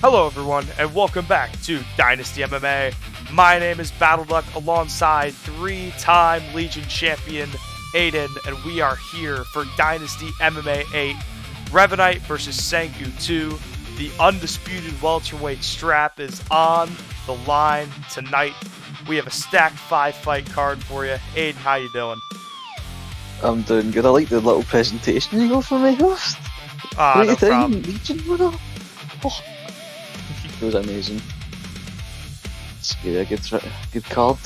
Hello everyone, and welcome back to Dynasty MMA. My name is BattleDuck alongside three-time Legion champion Aiden, and we are here for Dynasty MMA 8, Revanite versus Senku 2. The undisputed welterweight strap is on the line tonight. We have a stacked 5-fight card for you. Aiden, how you doing? I'm doing good. I like the little presentation you got for my host. No problem. Legion, oh. It was amazing. It's a good card.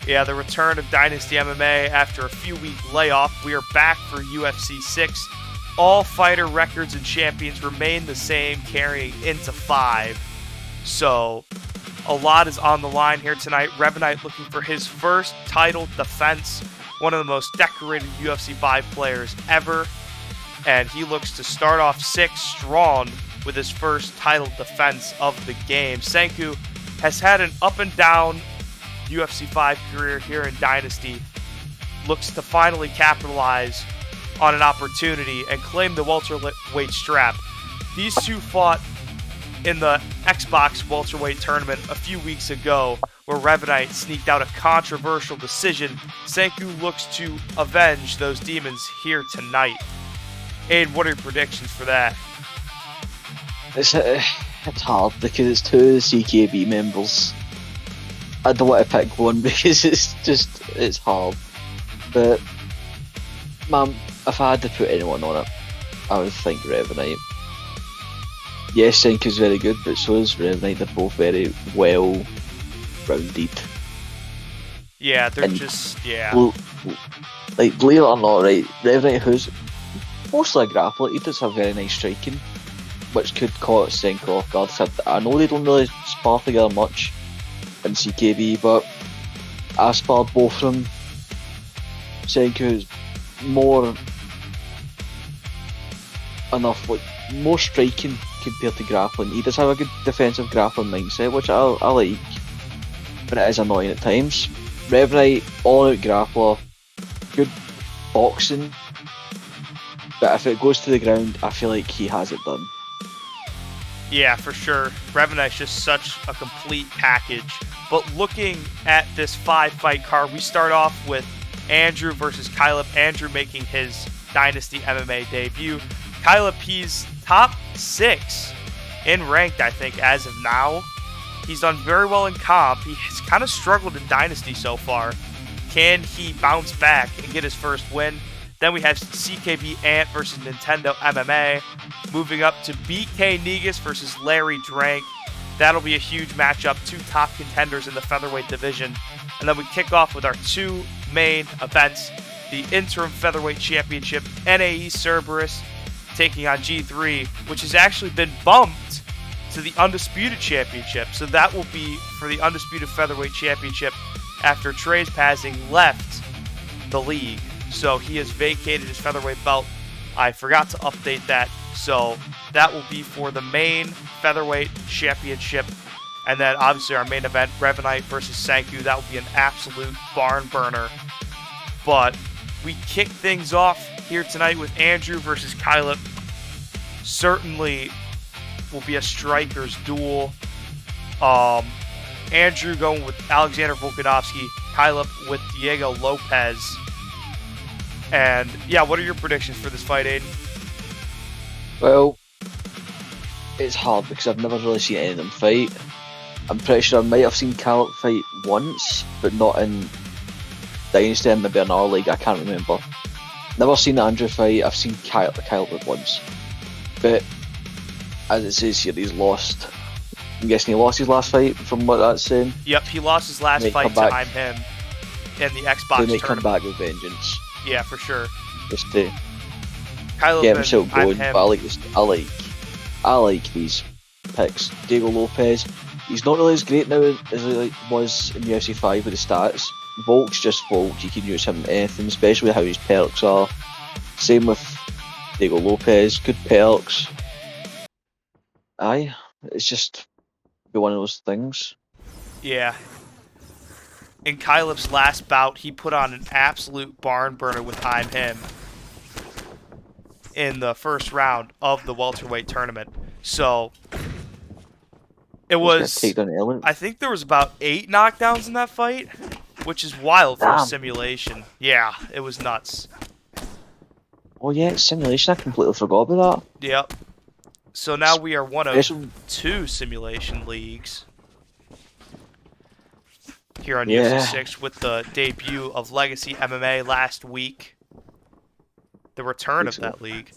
Yeah, the return of Dynasty MMA after a few-week layoff. We are back for UFC 6. All fighter records and champions remain the same, carrying into 5. So, a lot is on the line here tonight. Revanite looking for his first title defense. One of the most decorated UFC 5 players ever. And he looks to start off 6 strong with his first title defense of the game. Senku has had an up and down UFC 5 career here in Dynasty. Looks to finally capitalize on an opportunity and claim the welterweight strap. These two fought in the Xbox Welterweight Tournament a few weeks ago, where Revanite sneaked out a controversial decision. Senku looks to avenge those demons here tonight. Aiden, what are your predictions for that? It's hard because it's 2 CKB members. I don't want to pick one because it's hard. But man, if I had to put anyone on it, I would think Revanite. Yes, Senku's very good, but so is Revanite. They're both very well rounded. Yeah, they're and just like, believe it or not, right? Revanite, who's mostly a grappler, he does have very nice striking, which could caught Senku off guard. I know they don't really spar together much in CKB, but I sparred both of them. Senku's more more striking compared to grappling. He does have a good defensive grappling mindset, which I like, but it is annoying at times. Revanite, all-out grappler, good boxing, but if it goes to the ground, I feel like he has it done. Yeah, for sure. Revanite's just such a complete package. But looking at this 5-fight card, we start off with Andrew versus Kyleb. Andrew making his Dynasty MMA debut. Kyleb, he's top 6 in ranked, I think, as of now. He's done very well in comp. He's kind of struggled in Dynasty so far. Can he bounce back and get his first win? Then we have CKB Ant versus Nintendo MMA. Moving up to BK Negus versus Larry Drank. That'll be a huge matchup. 2 top contenders in the featherweight division. And then we kick off with our 2 main events. The interim featherweight championship, NAE Cerberus taking on G3, which has actually been bumped to the undisputed championship. So that will be for the undisputed featherweight championship after Treyspazzing left the league. So he has vacated his featherweight belt. I forgot to update that. So that will be for the main featherweight championship. And then obviously our main event, Revanite versus Senku. That will be an absolute barn burner. But we kick things off here tonight with Andrew versus Kyleb. Certainly will be a striker's duel. Andrew going with Alexander Volkanovski. Kyleb with Diego Lopez. And yeah, what are your predictions for this fight, Aiden? Well, it's hard because I've never really seen any of them fight. I'm pretty sure I might have seen Kyleb fight once, but not in Dynasty and maybe in our league, I can't remember. Never seen Andrew fight, I've seen Kyleb once. But as it says here, he's lost. I'm guessing he lost his last fight from what that's saying. Yep, he lost his last fight to I'm him in the Xbox tournament. He come back with vengeance. Yeah, for sure. Just to Kyleb get himself going. But I like these picks. Diego Lopez, he's not really as great now as he was in UFC 5 with the stats. Volk's just Volk, you can use him in anything, especially how his perks are. Same with Diego Lopez, good perks. Aye, it's just be one of those things. Yeah. In Kyleb's last bout, he put on an absolute barn burner with I'm him in the first round of the welterweight tournament. So it was. Take down the element. I think there was about 8 knockdowns in that fight, which is wild for a Damn. simulation. Yeah, it was nuts. Oh yeah, it's simulation. I completely forgot about that. Yep. So now we are one of 2 simulation leagues here on UFC 6 with the debut of Legacy MMA last week. The return of that league.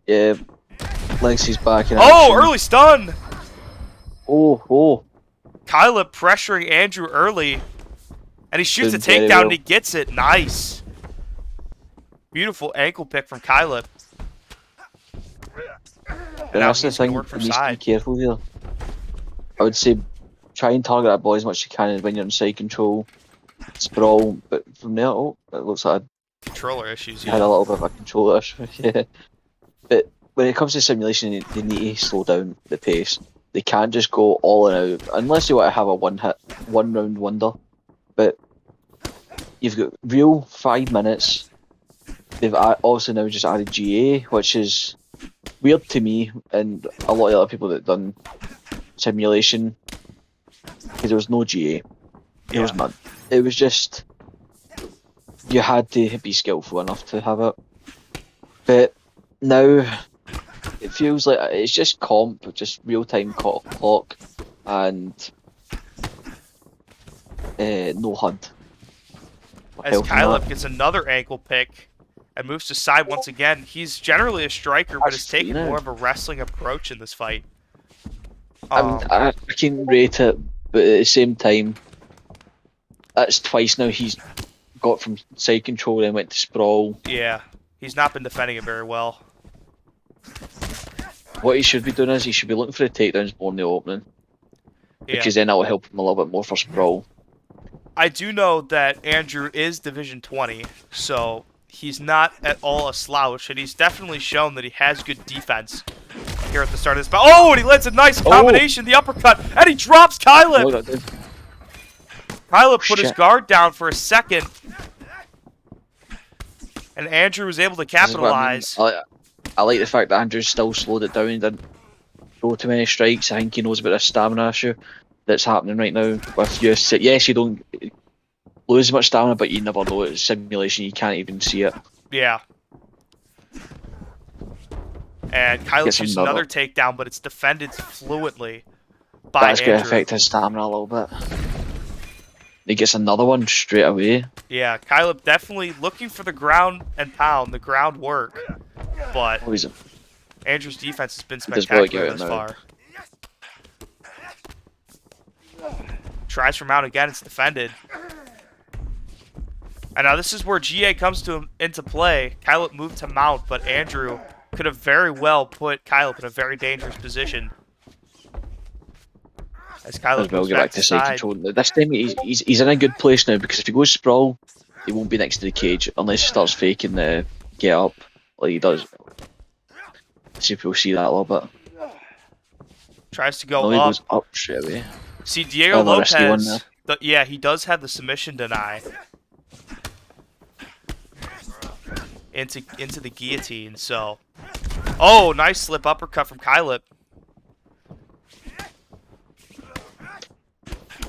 Yeah, Legacy's back in Oh, action. early stun! Oh. Kylip pressuring Andrew early. And he shoots a Doing very takedown well. and he gets it. Nice. Beautiful ankle pick from Kylip. But Now that's the he's gonna thing, work for you need to be side. careful here. I would say try and target that ball as much as you can when you're in side control. Sprawl, but from there, it looks like Controller issues, I had a yeah. little bit of a control issue. Yeah. But when it comes to simulation, they need to slow down the pace. They can't just go all in out, unless you want to have a one round wonder. But you've got real 5 minutes. They've also now just added GA, which is weird to me and a lot of other people that done simulation, because there was no GA. There was none. It was just you had to be skillful enough to have it. But now it feels like it's just comp, just real time clock, and no HUD. As Kylip gets another ankle pick and moves to side once again. He's generally a striker, but has taken more of a wrestling approach in this fight. I can rate it, but at the same time, that's twice now he's got from side control and went to sprawl. Yeah, he's not been defending it very well. What he should be doing is he should be looking for the takedowns more in the opening, because then that will help him a little bit more for sprawl. I do know that Andrew is Division 20, so he's not at all a slouch, and he's definitely shown that he has good defense here at the start of this bout. Oh, and he lands a nice combination, the uppercut, and he drops Kylip! Kylip put his guard down for a second, and Andrew was able to capitalize. I like the fact that Andrew still slowed it down and didn't throw too many strikes. I think he knows about the stamina issue that's happening right now with UFC. Yes, you don't lose much stamina, but you never know. It's simulation, you can't even see it. Yeah. And Kylip gets another takedown, but it's defended fluently by That's Andrew. going to affect his stamina a little bit. He gets another one straight away. Yeah, Kylip definitely looking for the ground and pound, the ground work. But Andrew's defense has been spectacular thus far. Tries for mount again, it's defended. And now this is where GA comes into play. Kylip moved to mount, but Andrew could have very well put Kylip in a very dangerous position. As Kylip goes back to side control. This time he's in a good place now, because if he goes sprawl, he won't be next to the cage unless he starts faking the get up like he does. See if we'll see that a little bit. Tries to go up. He goes up straight away. See, Diego Lopez, yeah, he does have the submission deny into the guillotine, so. Oh, nice slip uppercut from Kylip.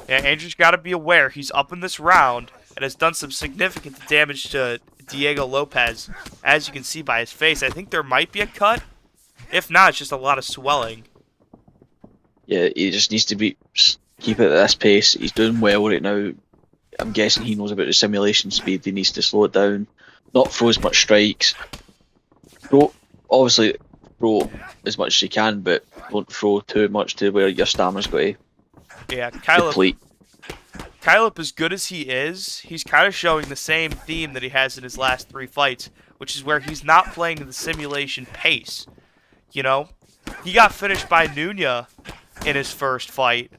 Yeah, Andrew's got to be aware. He's up in this round and has done some significant damage to Diego Lopez, as you can see by his face. I think there might be a cut. If not, it's just a lot of swelling. Yeah, he just needs to keep it at this pace. He's doing well right now. I'm guessing he knows about the simulation speed. He needs to slow it down, not throw as much strikes. Obviously throw as much as you can, but don't throw too much to where your stamina's got to. Yeah, Kylip, as good as he is, he's kind of showing the same theme that he has in his last 3 fights, which is where he's not playing the simulation pace. You know, he got finished by Nunya in his first fight,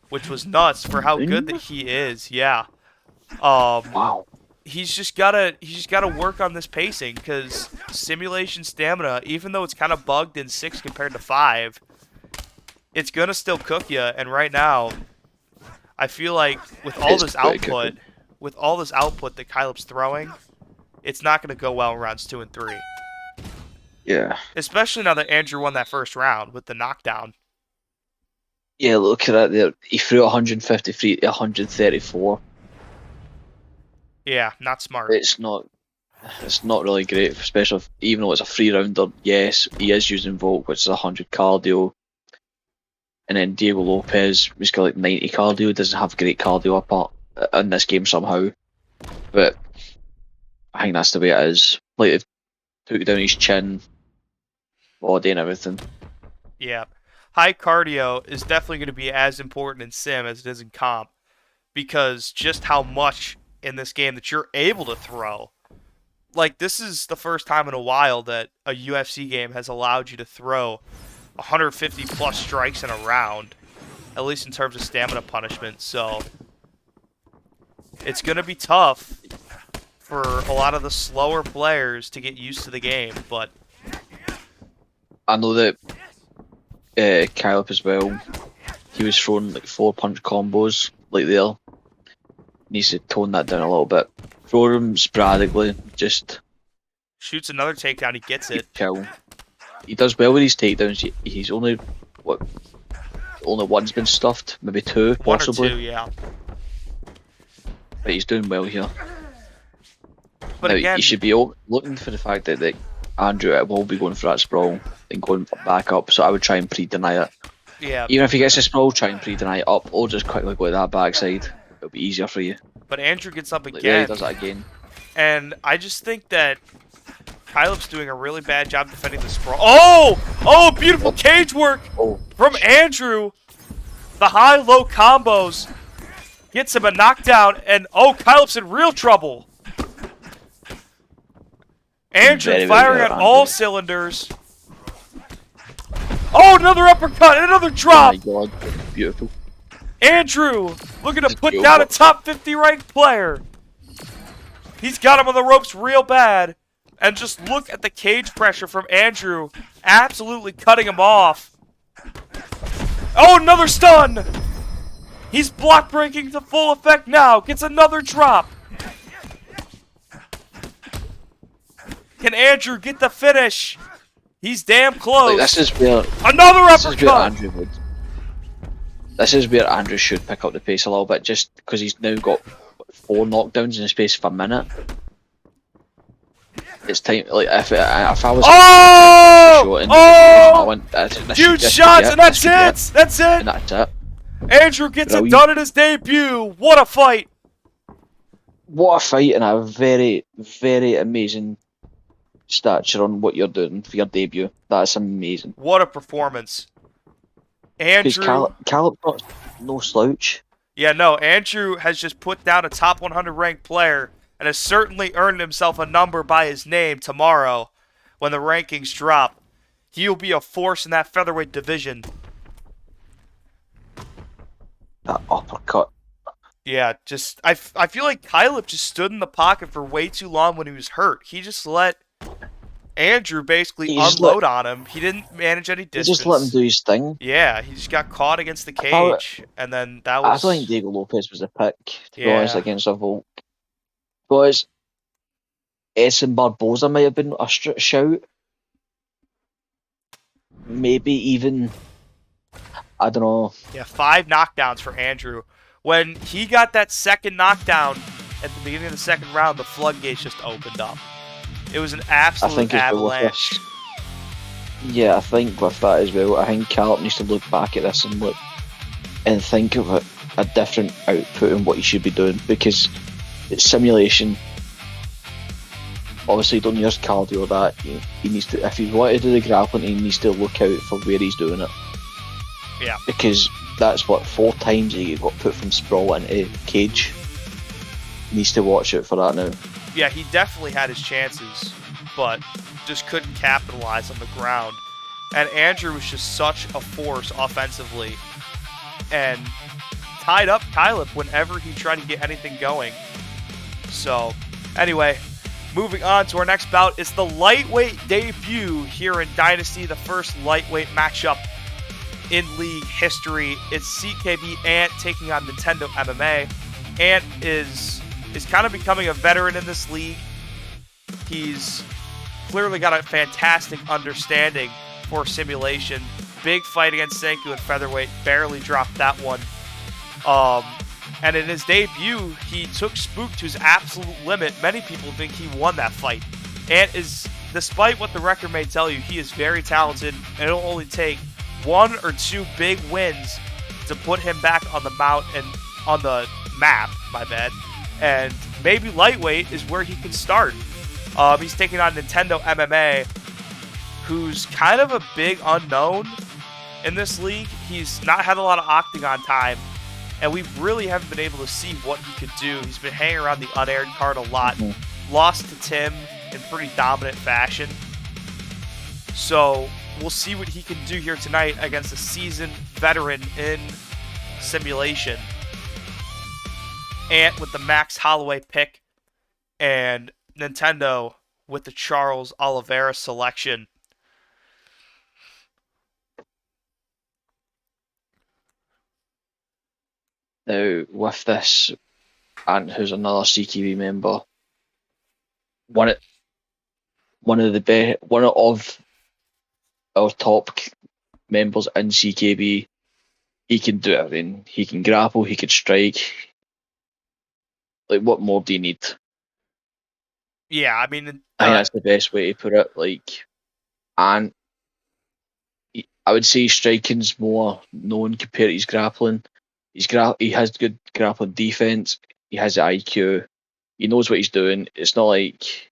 which was nuts for how good that he is. Yeah. Wow. He's just gotta work on this pacing, because simulation stamina, even though it's kind of bugged in 6 compared to 5, it's gonna still cook you. And right now, I feel like with all this output that Kylip's throwing, it's not gonna go well in rounds 2 and 3. Yeah. Especially now that Andrew won that first round with the knockdown. Yeah, look at that there. He threw 153 to 134. Yeah, not smart. It's not really great, especially even though it's a 3-rounder. Yes, he is using Volt, which is 100 cardio. And then Diego Lopez, he's got like 90 cardio, doesn't have great cardio apart in this game somehow. But I think that's the way it is. Like, they've took down his chin, body, and everything. Yeah. High cardio is definitely going to be as important in sim as it is in comp, because just how much in this game that you're able to throw. Like, this is the first time in a while that a UFC game has allowed you to throw 150 plus strikes in a round, at least in terms of stamina punishment. So it's going to be tough for a lot of the slower players to get used to the game, but I know that Caleb as well, he was throwing like 4-punch combos like there. Needs to tone that down a little bit. Throw him sporadically, just shoots another takedown, he gets it. Kill. He does well with his takedowns. He's only one's been stuffed, maybe 2 possibly. 1 or 2, yeah. But he's doing well here. But now, again, you should be looking for the fact that Andrew will be going for that sprawl and going back up, so I would try and pre-deny it. Yeah. Even if he gets a sprawl, try and pre-deny it up, or just quickly go to that backside. It'll be easier for you. But Andrew gets up Like, again. there he does that again. And I just think that Caleb's doing a really bad job defending the sprawl. Oh, beautiful cage work from Andrew. The high-low combos gets him a knockdown, and Caleb's in real trouble. Andrew firing on all cylinders. Oh, another uppercut and another drop. Oh my god, beautiful. Andrew looking to put down a top 50 ranked player. He's got him on the ropes real bad. And just look at the cage pressure from Andrew. Absolutely cutting him off. Oh, another stun. He's block breaking to full effect now. Gets another drop. Can Andrew get the finish? He's damn close. Like, this is where another uppercut. This is where Andrew should pick up the pace a little bit, just because he's now got 4 knockdowns in the space of a minute. It's time. Like if I was. Huge shots, and that's it. That's it. And that's it. Andrew gets it done in his debut. What a fight! What a fight, and a very, very amazing stature on what you're doing for your debut. That's amazing. What a performance. Andrew. Caleb's got no slouch. Yeah, no. Andrew has just put down a top 100 ranked player and has certainly earned himself a number by his name tomorrow when the rankings drop. He'll be a force in that featherweight division. That uppercut. Yeah, just I feel like Caleb just stood in the pocket for way too long when he was hurt. He just let Andrew basically unload on him. He didn't manage any distance. He just let him do his thing. Yeah, he just got caught against the cage, and then that was... I think Diego Lopez was a pick, to be honest, against a Volk. Because Essen Barboza might have been a shout. Maybe even... I don't know. Yeah, 5 knockdowns for Andrew. When he got that second knockdown at the beginning of the second round, the floodgates just opened up. It was an absolute avalanche. Yeah, I think with that as well, I think Caleb needs to look back at this and think of a different output in what he should be doing, because it's simulation. Obviously, don't use cardio or that. He needs to, if he wanted to do the grappling, he needs to look out for where he's doing it. Yeah. Because that's what 4 times he got put from sprawl into cage. He needs to watch out for that now. Yeah, he definitely had his chances, but just couldn't capitalize on the ground. And Andrew was just such a force offensively and tied up Caleb whenever he tried to get anything going. So, anyway, moving on to our next bout. It's the lightweight debut here in Dynasty, the first lightweight matchup in league history. It's CKB Ant taking on Nintendo MMA. Ant is kind of becoming a veteran in this league. He's clearly got a fantastic understanding for simulation. Big fight against Senku at featherweight, barely dropped that one. And in his debut, he took Spook to his absolute limit. Many people think he won that fight. And despite what the record may tell you, he is very talented, and it'll only take 1 or 2 big wins to put him back on the map, my bad. And maybe lightweight is where he can start. He's taking on Nintendo MMA, who's kind of a big unknown in this league. He's not had a lot of octagon time, and we really haven't been able to see what he could do. He's been hanging around the unaired card a lot. Lost to Tim in pretty dominant fashion. So we'll see what he can do here tonight against a seasoned veteran in simulation. Ant with the Max Holloway pick, and Nintendo with the Charles Oliveira selection. Now, with this, Ant, who's another CKB member, one of our top members in CKB, he can do everything. He can grapple, he can strike. Like, what more do you need? Yeah, I mean, I think that's the best way to put it. Like, and I would say striking's more known compared to his grappling. He has good grappling defense. He has the IQ. He knows what he's doing. It's not like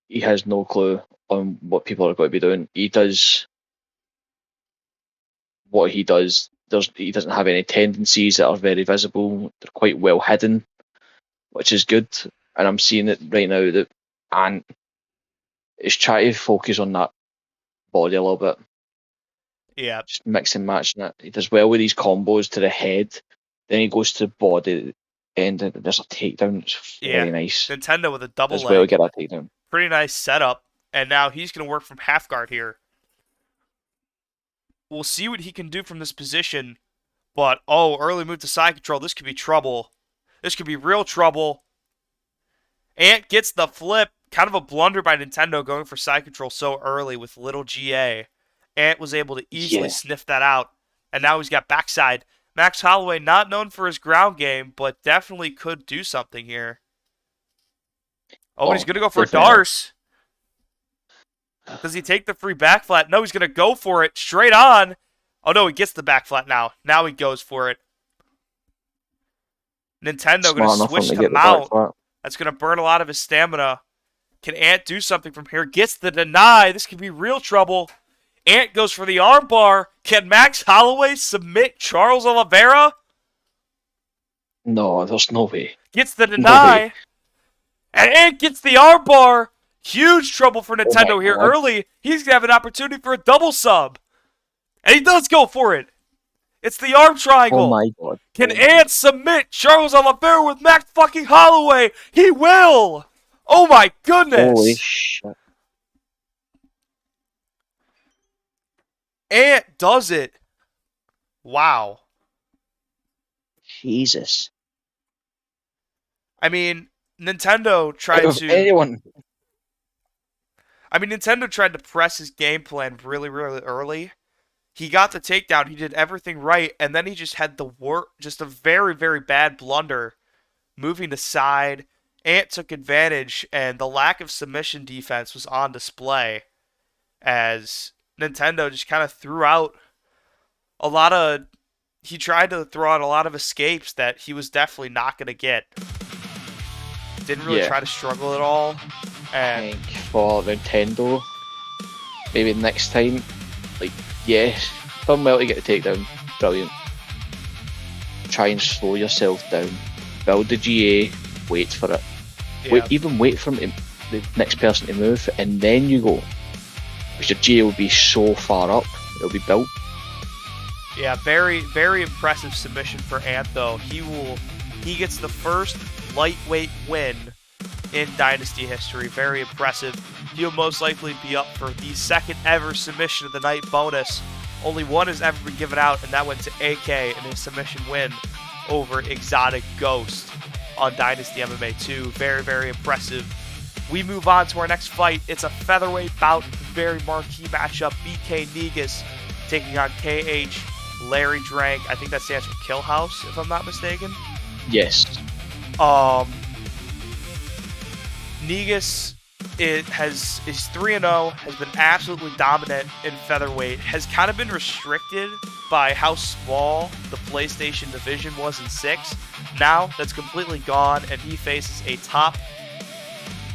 he has no clue on what people are going to be doing. He does what he does. He doesn't have any tendencies that are very visible. They're quite well hidden, which is good. And I'm seeing it right now that Ant is trying to focus on that body a little bit. Yeah. Just mix and matching it. He does well with these combos to the head. Then he goes to the body and there's a takedown. It's very nice. Nintendo with a double leg. Well, get that takedown. Pretty nice setup. And now he's going to work from half guard here. We'll see what he can do from this position. But, early move to side control. This could be trouble. This could be real trouble. Ant gets the flip. Kind of a blunder by Nintendo going for side control so early with little GA. Ant was able to easily sniff that out. And now he's got backside. Max Holloway, not known for his ground game, but definitely could do something here. And he's going to go for a Darce. Does he take the free back flat? No, he's going to go for it straight on. Oh, no, he gets the back flat now. Now he goes for it. Nintendo going to switch to mount. That's going to burn a lot of his stamina. Can Ant do something from here? Gets the deny. This could be real trouble. Ant goes for the armbar. Can Max Holloway submit Charles Oliveira? No, there's no way. Gets the deny. No, and Ant gets the armbar. Huge trouble for Nintendo here early. He's going to have an opportunity for a double sub. And he does go for it. It's the arm triangle. Oh my god. Can Ant submit Charles Oliveira with Max fucking Holloway? He will. Oh my goodness. Holy shit. Ant does it. Wow. Jesus. I mean, Nintendo tried to press his game plan really, really early. He got the takedown. He did everything right, and then he just had just a very, very bad blunder, moving to side. Ant took advantage, and the lack of submission defense was on display as Nintendo just kind of threw out he tried to throw out a lot of escapes that he was definitely not going to get. Didn't really try to struggle at all. And I think for Nintendo, maybe next time, done well to get the takedown, brilliant. Try and slow yourself down. Build the GA, wait for it. Yeah. Wait for the next person to move, and then you go. Because your GA will be so far up, it'll be built. Yeah, very, very impressive submission for Ant, though. He gets the first lightweight win in Dynasty history. Very impressive. He'll most likely be up for the second ever submission of the night bonus. Only one has ever been given out, and that went to AK in his submission win over Exotic Ghost on Dynasty MMA 2. Very, very impressive We move on to our next fight. It's a featherweight bout, very marquee matchup. BK Negus taking on KH Larry Drank. I think that stands for Kill House, if I'm not mistaken. Yes. Negus is 3-0, has been absolutely dominant in featherweight, has kind of been restricted by how small the PlayStation division was in 6. Now that's completely gone, and he faces a top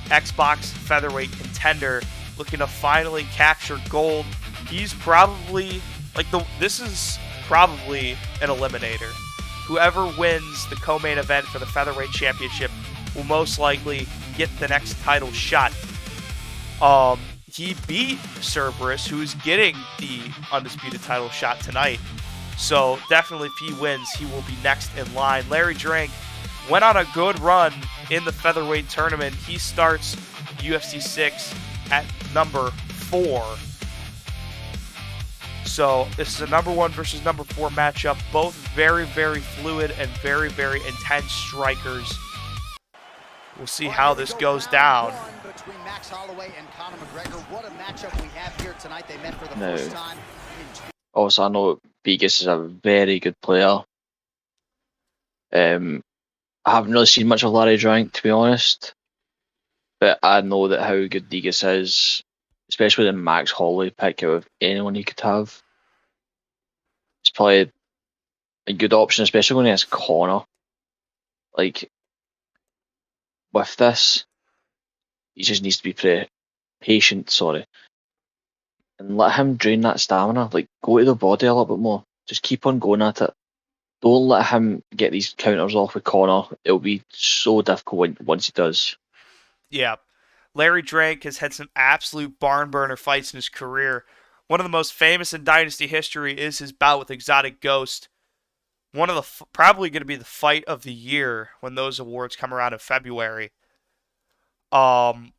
Xbox featherweight contender looking to finally capture gold. He's probably this is probably an eliminator. Whoever wins the co-main event for the Featherweight Championship will most likely get the next title shot. He beat Cerberus, who's getting the undisputed title shot tonight. So definitely if he wins, he will be next in line. Larry Drank went on a good run in the Featherweight Tournament. He starts UFC 6 at number 4. So this is a number 1 versus number 4 matchup. Both very, very fluid and very, very intense strikers. We'll see how this goes down. Also, I know Vegas is a very good player. I haven't really seen much of Larry Drank, to be honest. But I know that how good Negus is, especially the Max Holloway pick out of anyone he could have. It's probably a good option, especially when he has Connor. Like, with this, he just needs to be patient, and let him drain that stamina. Like, go to the body a little bit more. Just keep on going at it. Don't let him get these counters off with Connor. It'll be so difficult once he does. Yeah. Larry Drank has had some absolute barn burner fights in his career. One of the most famous in Dynasty history is his bout with Exotic Ghost. One of the probably going to be the fight of the year when those awards come around in February. But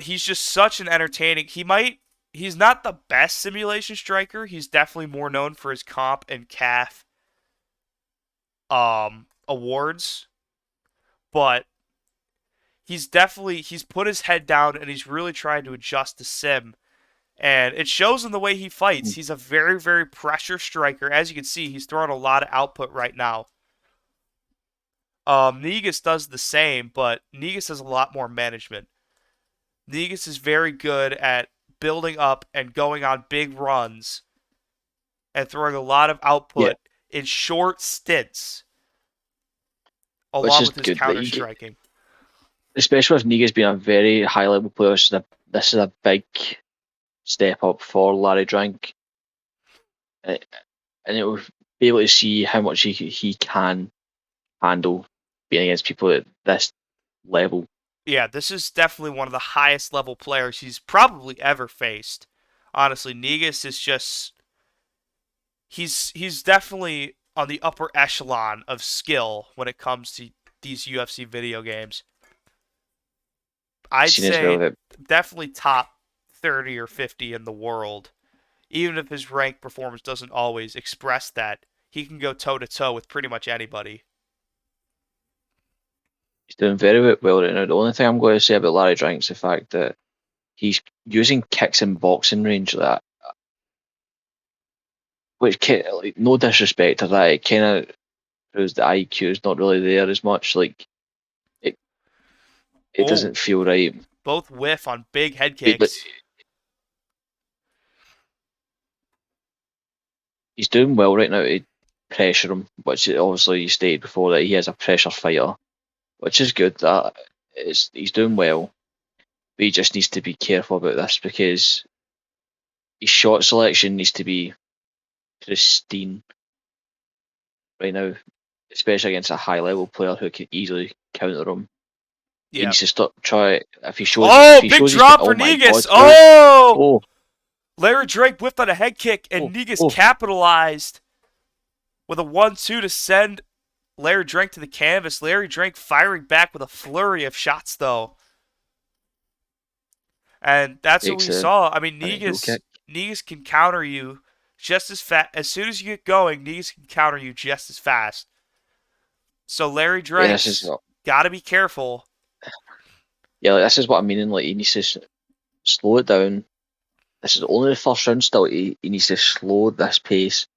he's just such an entertaining. He's not the best simulation striker. He's definitely more known for his comp and calf awards. But he's put his head down and he's really trying to adjust to sim. And it shows in the way he fights. He's a very, very pressure striker. As you can see, he's throwing a lot of output right now. Negus does the same, but Negus has a lot more management. Negus is very good at building up and going on big runs and throwing a lot of output in short stints, along with his counter-striking. Especially with Negus being a very high-level player, this is a big step up for Larry Drank. And it will be able to see how much he can handle being against people at this level. Yeah, this is definitely one of the highest level players he's probably ever faced. Honestly, Negus is just... He's definitely on the upper echelon of skill when it comes to these UFC video games. I'd say definitely top 30 or 50 in the world. Even if his rank performance doesn't always express that, he can go toe-to-toe with pretty much anybody. He's doing very well right now. The only thing I'm going to say about Larry Drank is the fact that he's using kicks in boxing range like that. Which, like, no disrespect to that, it kind of proves the IQ is not really there as much. Like, it doesn't feel right. Both whiff on big head kicks. He's doing well right now to pressure him, which obviously you stated before that he is a pressure fighter, which is good. He's doing well, but he just needs to be careful about this because his shot selection needs to be pristine right now, especially against a high level player who can easily counter him. He needs to stop if he shows. Big drop for Negus! Oh! Larry Drank whipped on a head kick, and Negus capitalized with a 1-2 to send Larry Drank to the canvas. Larry Drank firing back with a flurry of shots, though. And that's what we saw. I mean, Negus can counter you just as fast. As soon as you get going, Negus can counter you just as fast. So Larry Drake's got to be careful. Yeah, like, this is what I'm meaning. Like, he needs to slow it down. This is only the first round still. He needs to slow this pace.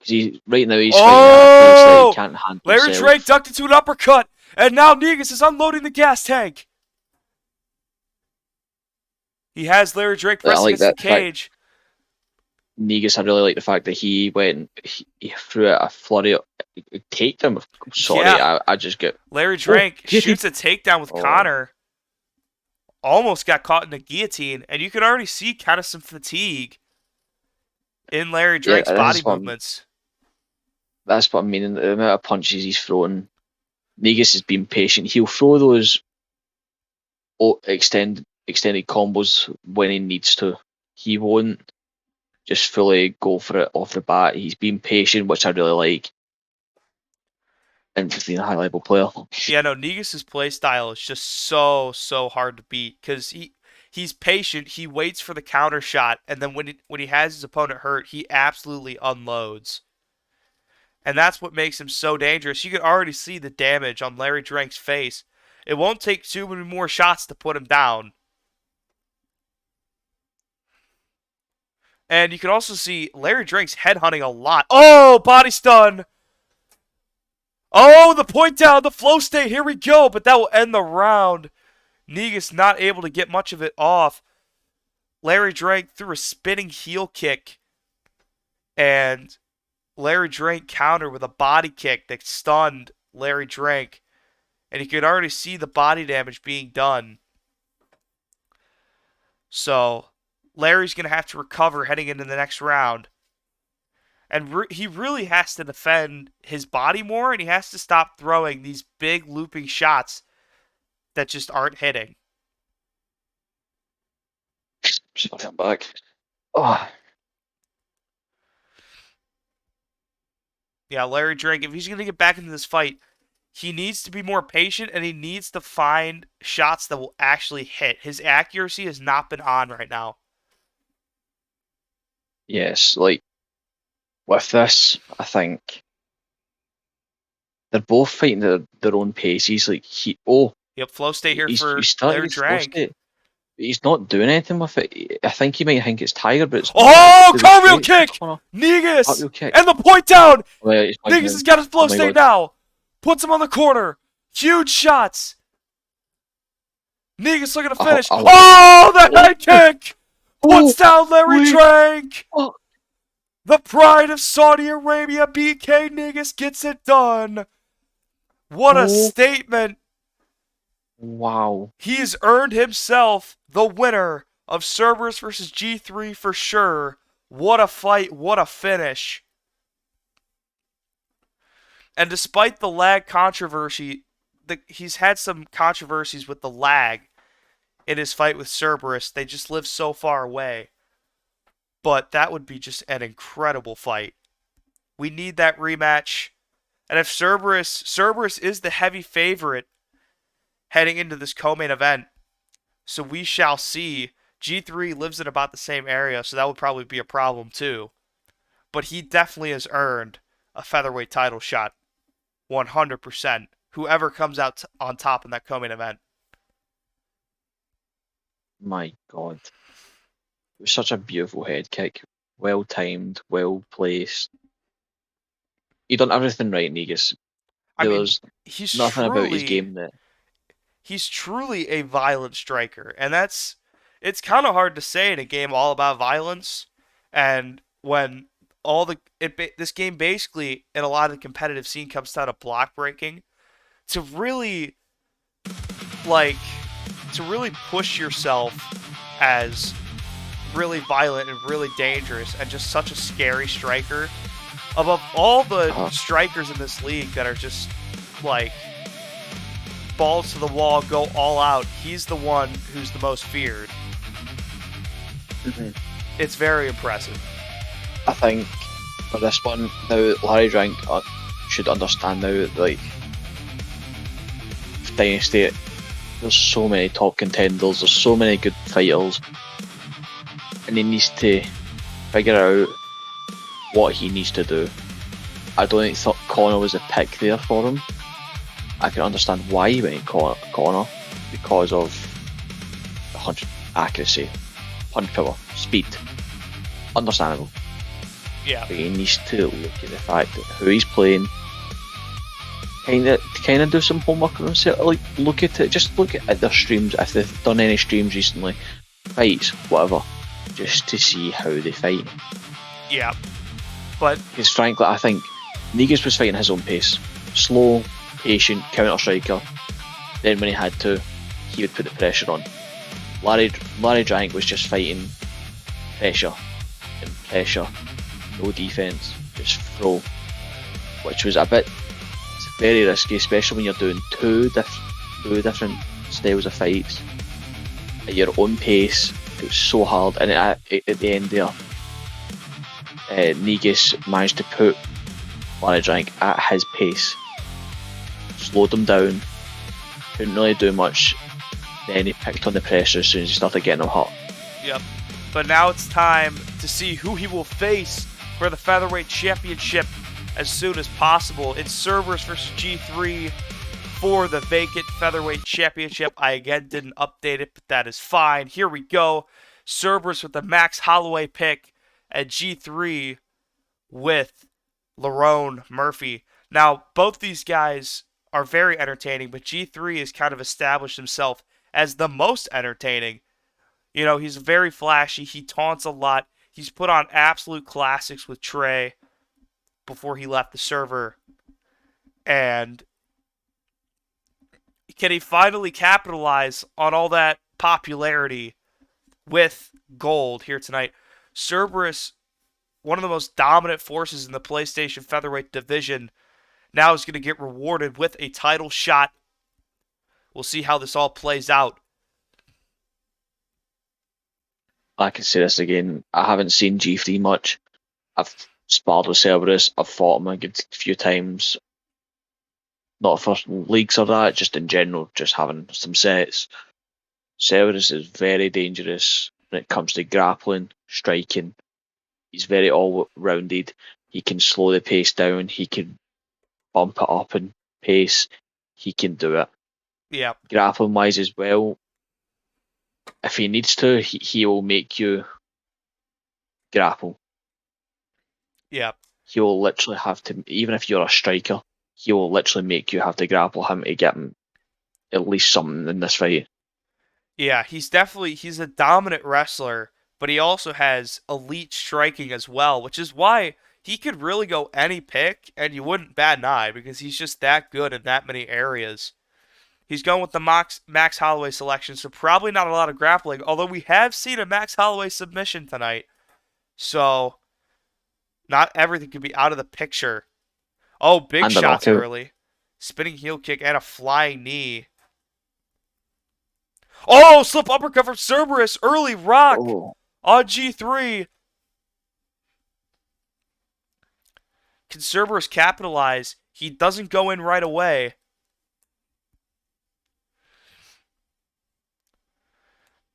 Because right now he's fighting at a pace that he can't handle Larry himself. Drake ducked into an uppercut, and now Negus is unloading the gas tank. He has Larry Drake pressing against the cage. Negus, I really like the fact that he went, he threw out a flurry of takedown. Sorry, yeah. I just get... Larry Drake shoots a takedown with Connor. Almost got caught in a guillotine, and you could already see kind of some fatigue in Larry Drake's body movements. That's what I mean. The amount of punches he's throwing, Negus has been patient. He'll throw those extended combos when he needs to. He won't just fully go for it off the bat. He's been patient, which I really like. And being a high level player. Yeah, no, Negus' play style is just so hard to beat because he's patient. He waits for the counter shot, and then when he has his opponent hurt, he absolutely unloads. And that's what makes him so dangerous. You can already see the damage on Larry Drake's face. It won't take too many more shots to put him down. And you can also see Larry Drake's headhunting a lot. Oh, body stun! Oh, the point down, the flow state, here we go. But that will end the round. Negus not able to get much of it off. Larry Drake threw a spinning heel kick. And Larry Drake countered with a body kick that stunned Larry Drake. And you could already see the body damage being done. So, Larry's going to have to recover heading into the next round. And he really has to defend his body more, and he has to stop throwing these big looping shots that just aren't hitting. Sorry, I'm back. Oh. Yeah, Larry Drake, if he's going to get back into this fight, he needs to be more patient, and he needs to find shots that will actually hit. His accuracy has not been on right now. Yes, like, with this, I think they're both fighting their own paces. Like, Yep, flow state here for Larry Drake. He's not doing anything with it. I think he might think it's Tiger, but it's cartwheel kick! Negus! And the point down! Negus has got his flow state now! Puts him on the corner! Huge shots! Negus looking to finish. The head kick! Puts down Larry Drake! The pride of Saudi Arabia, BK Negus gets it done! What a statement! Wow. He's earned himself the winner of Cerberus versus G3 for sure. What a fight, what a finish. And despite the lag controversy, he's had some controversies with the lag in his fight with Cerberus. They just live so far away. But that would be just an incredible fight. We need that rematch. And if Cerberus is the heavy favorite heading into this co-main event, so we shall see. G3 lives in about the same area, so that would probably be a problem too. But he definitely has earned a featherweight title shot. 100%. Whoever comes out on top in that co-main event. My God. It was such a beautiful head kick. Well timed, well placed. He done everything right, Negus. There was nothing about his game that... He's truly a violent striker, and it's kind of hard to say in a game all about violence, and when this game basically in a lot of the competitive scene comes down to block breaking, to really push yourself as really violent and really dangerous and just such a scary striker. Above all the strikers in this league that are just like balls to the wall, go all out, he's the one who's the most feared. It's very impressive. I think for this one, now Larry Drake should understand now that, like, Dynasty, there's so many top contenders, there's so many good fighters, and he needs to figure out what he needs to do. I don't think Connor was a pick there for him. I can understand why he went Connor, because of the 100 accuracy, 100 power, speed. Understandable. Yeah. But he needs to look at the fact that who he's playing. Kind of do some homework on himself. Like, look at it. Just look at their streams if they've done any streams recently, fights, whatever, just to see how they fight. Yeah. But because frankly, I think Negus was fighting his own pace, slow, patient, counter striker. Then when he had to, he would put the pressure on. Larry Drank was just fighting pressure and pressure, no defense, just throw, which was it's very risky, especially when you're doing two different styles of fights at your own pace. It was so hard, and at the end there, Negus managed to put Larry Drank at his pace, slowed him down, couldn't really do much. Then he picked on the pressure as soon as he started getting him hot. Yep. But now it's time to see who he will face for the Featherweight Championship as soon as possible. It's Cerberus versus G3 for the vacant Featherweight Championship. I again didn't update it, but that is fine. Here we go. Cerberus with the Max Holloway pick at G3 with Lerone Murphy. Now, both these guys are very entertaining, but G3 has kind of established himself as the most entertaining. You know, he's very flashy. He taunts a lot. He's put on absolute classics with Trey before he left the server. And can he finally capitalize on all that popularity with gold here tonight? Cerberus, one of the most dominant forces in the PlayStation Featherweight division, now is going to get rewarded with a title shot. We'll see how this all plays out. I can say this again. I haven't seen G3 much. I've sparred with Cerberus. I've fought him a good few times. Not for leagues or that, just in general, just having some sets. Cerberus is very dangerous when it comes to grappling, striking. He's very all-rounded. He can slow the pace down. He can bump it up in pace. He can do it. Yeah. Grappling wise as well, if he needs to, he will make you grapple. Yeah. He will literally have to, even if you're a striker, he will literally make you have to grapple him to get him at least something in this fight. Yeah, he's a dominant wrestler, but he also has elite striking as well, which is why he could really go any pick and you wouldn't bat an eye because he's just that good in that many areas. He's going with the Max Holloway selection, so probably not a lot of grappling, although we have seen a Max Holloway submission tonight. So, not everything could be out of the picture. Oh, big shots early. Spinning heel kick and a flying knee. Oh, slip uppercut from Cerberus. Early rock on G3. Can Cerberus capitalize? He doesn't go in right away.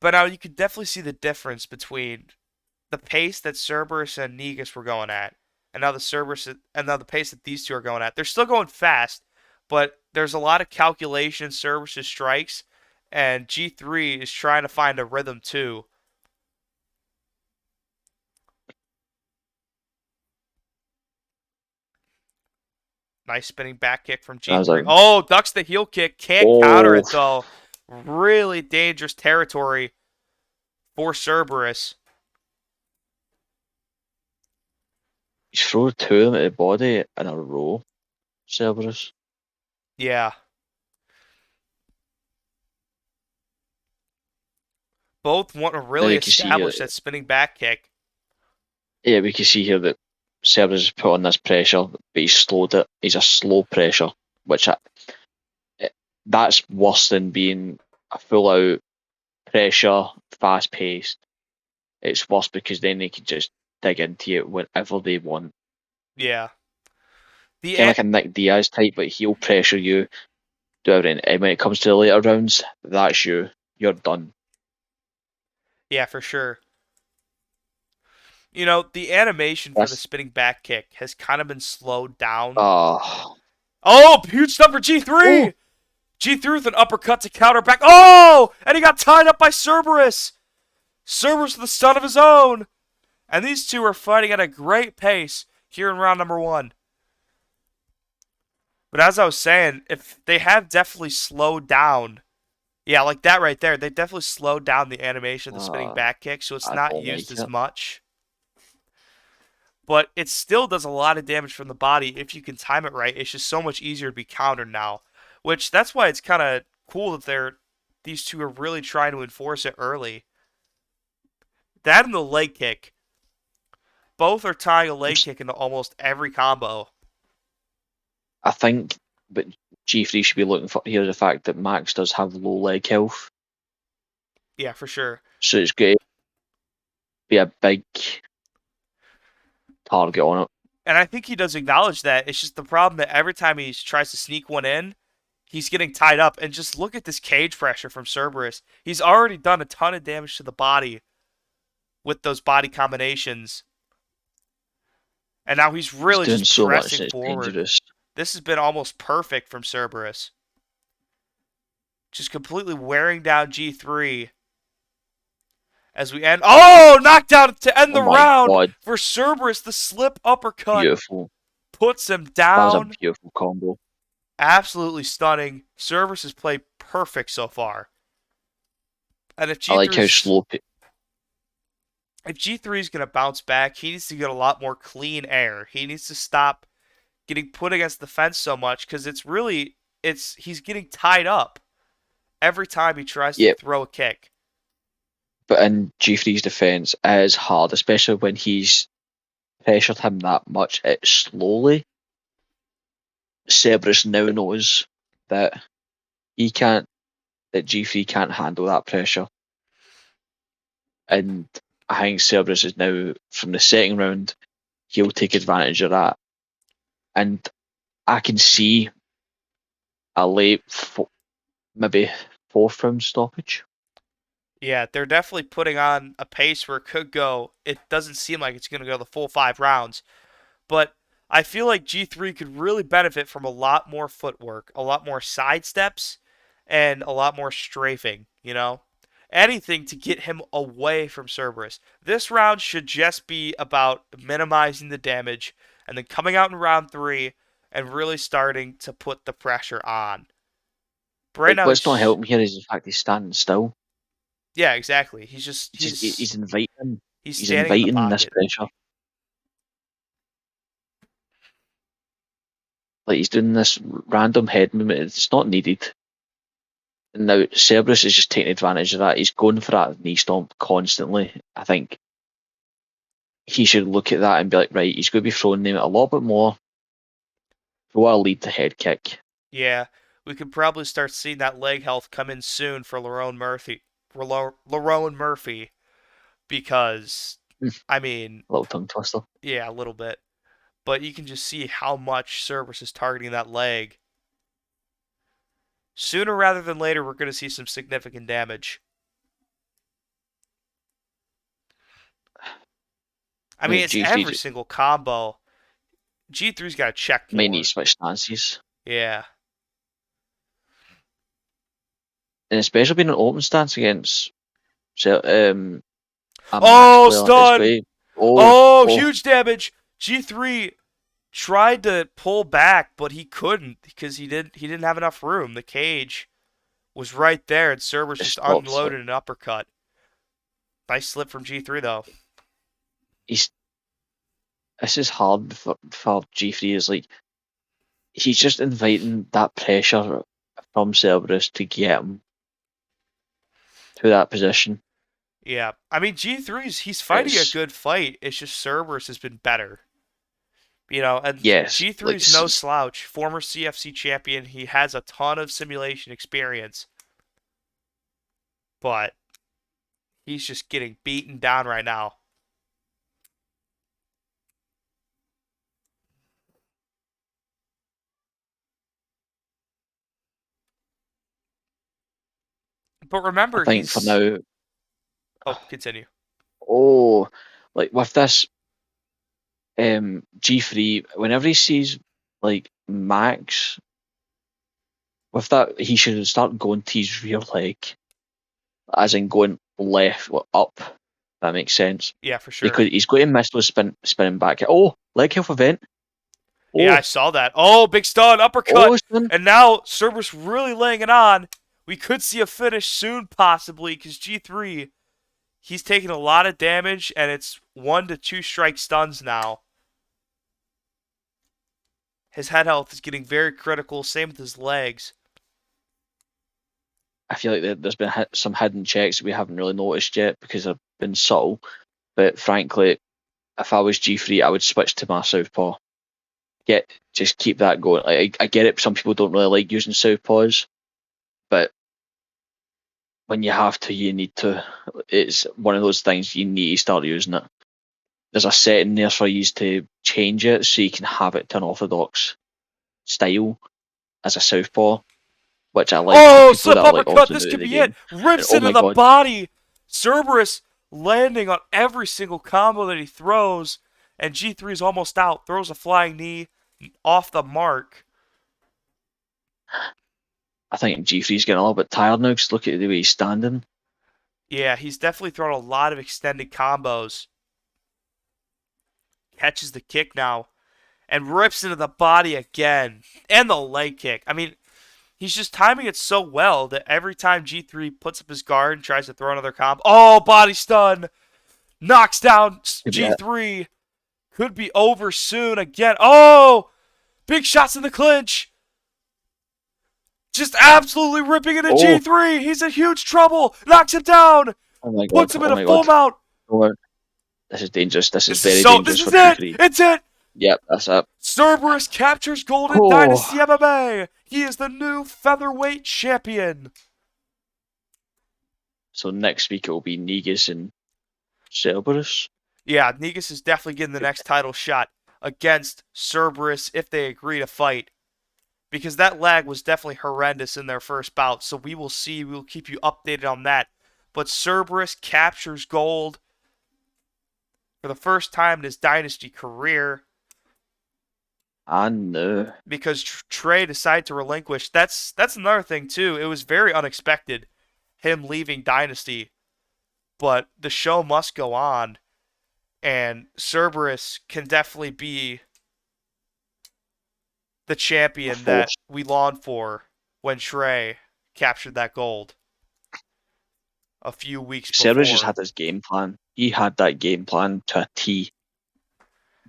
But now you can definitely see the difference between the pace that Cerberus and Negus were going at, and now the pace that these two are going at. They're still going fast, but there's a lot of calculation in Cerberus' strikes, and G3 is trying to find a rhythm too. Nice spinning back kick from G3. Oh, ducks the heel kick. Can't counter it though. Really dangerous territory for Cerberus. He's thrown two of them at the body in a row, Cerberus. Yeah. Both want to really establish that spinning back kick. Yeah, we can see here that Cerberus has put on this pressure, but he's slowed it. He's a slow pressure, which that's worse than being a full-out pressure, fast-paced. It's worse because then they can just dig into it whenever they want. Yeah. Kind of like a Nick Diaz type, but he'll pressure you, do everything. And when it comes to the later rounds, that's you. You're done. Yeah, for sure. You know, the animation for the spinning back kick has kind of been slowed down. Oh, huge stop for G3! G3 with an uppercut to counter back. Oh! And he got tied up by Cerberus. Cerberus with the stun of his own. And these two are fighting at a great pace here in round number 1. But as I was saying, if they have definitely slowed down, yeah, like that right there, they definitely slowed down the animation of the spinning back kick, so it's I not don't used like as it. much. But it still does a lot of damage from the body if you can time it right. It's just so much easier to be countered now, which that's why it's kind of cool that these two are really trying to enforce it early. That and the leg kick, both are tying a leg kick into almost every combo. I think, but G3 should be looking for here the fact that Max does have low leg health. Yeah, for sure. So it's going to be a big target on it. And I think he does acknowledge that. It's just the problem that every time he tries to sneak one in, he's getting tied up. And just look at this cage pressure from Cerberus. He's already done a ton of damage to the body with those body combinations. And now he's really doing just so much pressing and it's forward. dangerous. This has been almost perfect from Cerberus. Just completely wearing down G3. As we end. Oh! Knockdown to end the round God. for Cerberus. The slip uppercut. Beautiful. Puts him That was down. a beautiful combo. Absolutely stunning. Cerberus has played perfect so far. And if G3 I like how slow. If G3 is going to bounce back, he needs to get a lot more clean air. He needs to stop getting put against the fence so much because he's getting tied up every time he tries to throw a kick. But in G3's defense, it is hard, especially when he's pressured him that much. It's slowly. Cerberus now knows that G3 can't handle that pressure. And I think Cerberus is now, from the second round, he'll take advantage of that. And I can see a late, maybe 4th round stoppage. Yeah, they're definitely putting on a pace where it could go. It doesn't seem like it's going to go the full 5 rounds. But I feel like G3 could really benefit from a lot more footwork, a lot more side steps, and a lot more strafing, Anything to get him away from Cerberus. This round should just be about minimizing the damage and then coming out in round 3 and really starting to put the pressure on. But right now, what's not helping here is the fact he's standing still. Yeah, exactly. He's inviting. He's standing in the pocket. This pressure. Like he's doing this random head movement. It's not needed. And now Cerberus is just taking advantage of that. He's going for that knee stomp constantly. I think he should look at that and be like, right, he's going to be throwing them a little bit more. We want to lead the head kick. Yeah, we could probably start seeing that leg health come in soon for Lerone Murphy, because I mean, a little tongue twister. Yeah, a little bit, but you can just see how much Cerberus is targeting that leg. Sooner rather than later, we're going to see some significant damage. I mean, it's every single combo. G3's got to check more. May need to switch stances. Yeah. And especially being an open stance against stun! Huge damage! G3 tried to pull back, but he couldn't because he didn't have enough room. The cage was right there, and Cerberus just unloaded an uppercut. Nice slip from G3 though. This is hard for G3. Is like he's just inviting that pressure from Cerberus to get him to that position. Yeah, I mean he's fighting a good fight. It's just Cerberus has been better. And G3's no slouch. Former CFC champion. He has a ton of simulation experience. But he's just getting beaten down right now. But remember, I think for now. Oh, continue. Oh, like with this G3, whenever he sees like Max with that, he should start going to his rear leg, as in going left or up. That makes sense. Yeah, for sure. Because he's going to miss those spinning back. Oh, leg health event. Oh. Yeah, I saw that. Oh, big stun, uppercut. And now Cerberus really laying it on. We could see a finish soon, possibly, because G3, he's taking a lot of damage, and it's 1 to 2 strike stuns now. His head health is getting very critical. Same with his legs. I feel like there's been some hidden checks that we haven't really noticed yet because they've been subtle. But frankly, if I was G3, I would switch to my southpaw. Just keep that going. Like, I get it. Some people don't really like using southpaws, but when you have to, you need to. It's one of those things you need to start using it. There's a setting there for you to change it so you can have it to an orthodox style as a southpaw, which I like. Oh, slip uppercut! This could be it. Rips into the body. Cerberus landing on every single combo that he throws, and G3 is almost out. Throws a flying knee off the mark. I think G3's getting a little bit tired now because look at the way he's standing. Yeah, he's definitely thrown a lot of extended combos. Catches the kick now and rips into the body again. And the leg kick. I mean, he's just timing it so well that every time G3 puts up his guard and tries to throw another combo. Oh, body stun. Knocks down G3. Could be over soon again. Oh, big shots in the clinch. Just absolutely ripping into G3. He's in huge trouble. Knocks him down. Oh my God. Puts him in a full mount. This is dangerous. This is very dangerous for G3. It's it. Yep, that's it. Cerberus captures gold in Dynasty MMA. He is the new featherweight champion. So next week it will be Negus and Cerberus. Yeah, Negus is definitely getting the next title shot against Cerberus if they agree to fight. Because that lag was definitely horrendous in their first bout. So we will see. We will keep you updated on that. But Cerberus captures gold for the first time in his Dynasty career. I know. Because Trey decided to relinquish. That's another thing, too. It was very unexpected, him leaving Dynasty. But the show must go on. And Cerberus can definitely be the champion that we longed for when Trey captured that gold a few weeks before. Cerberus just had his game plan. He had that game plan to a T.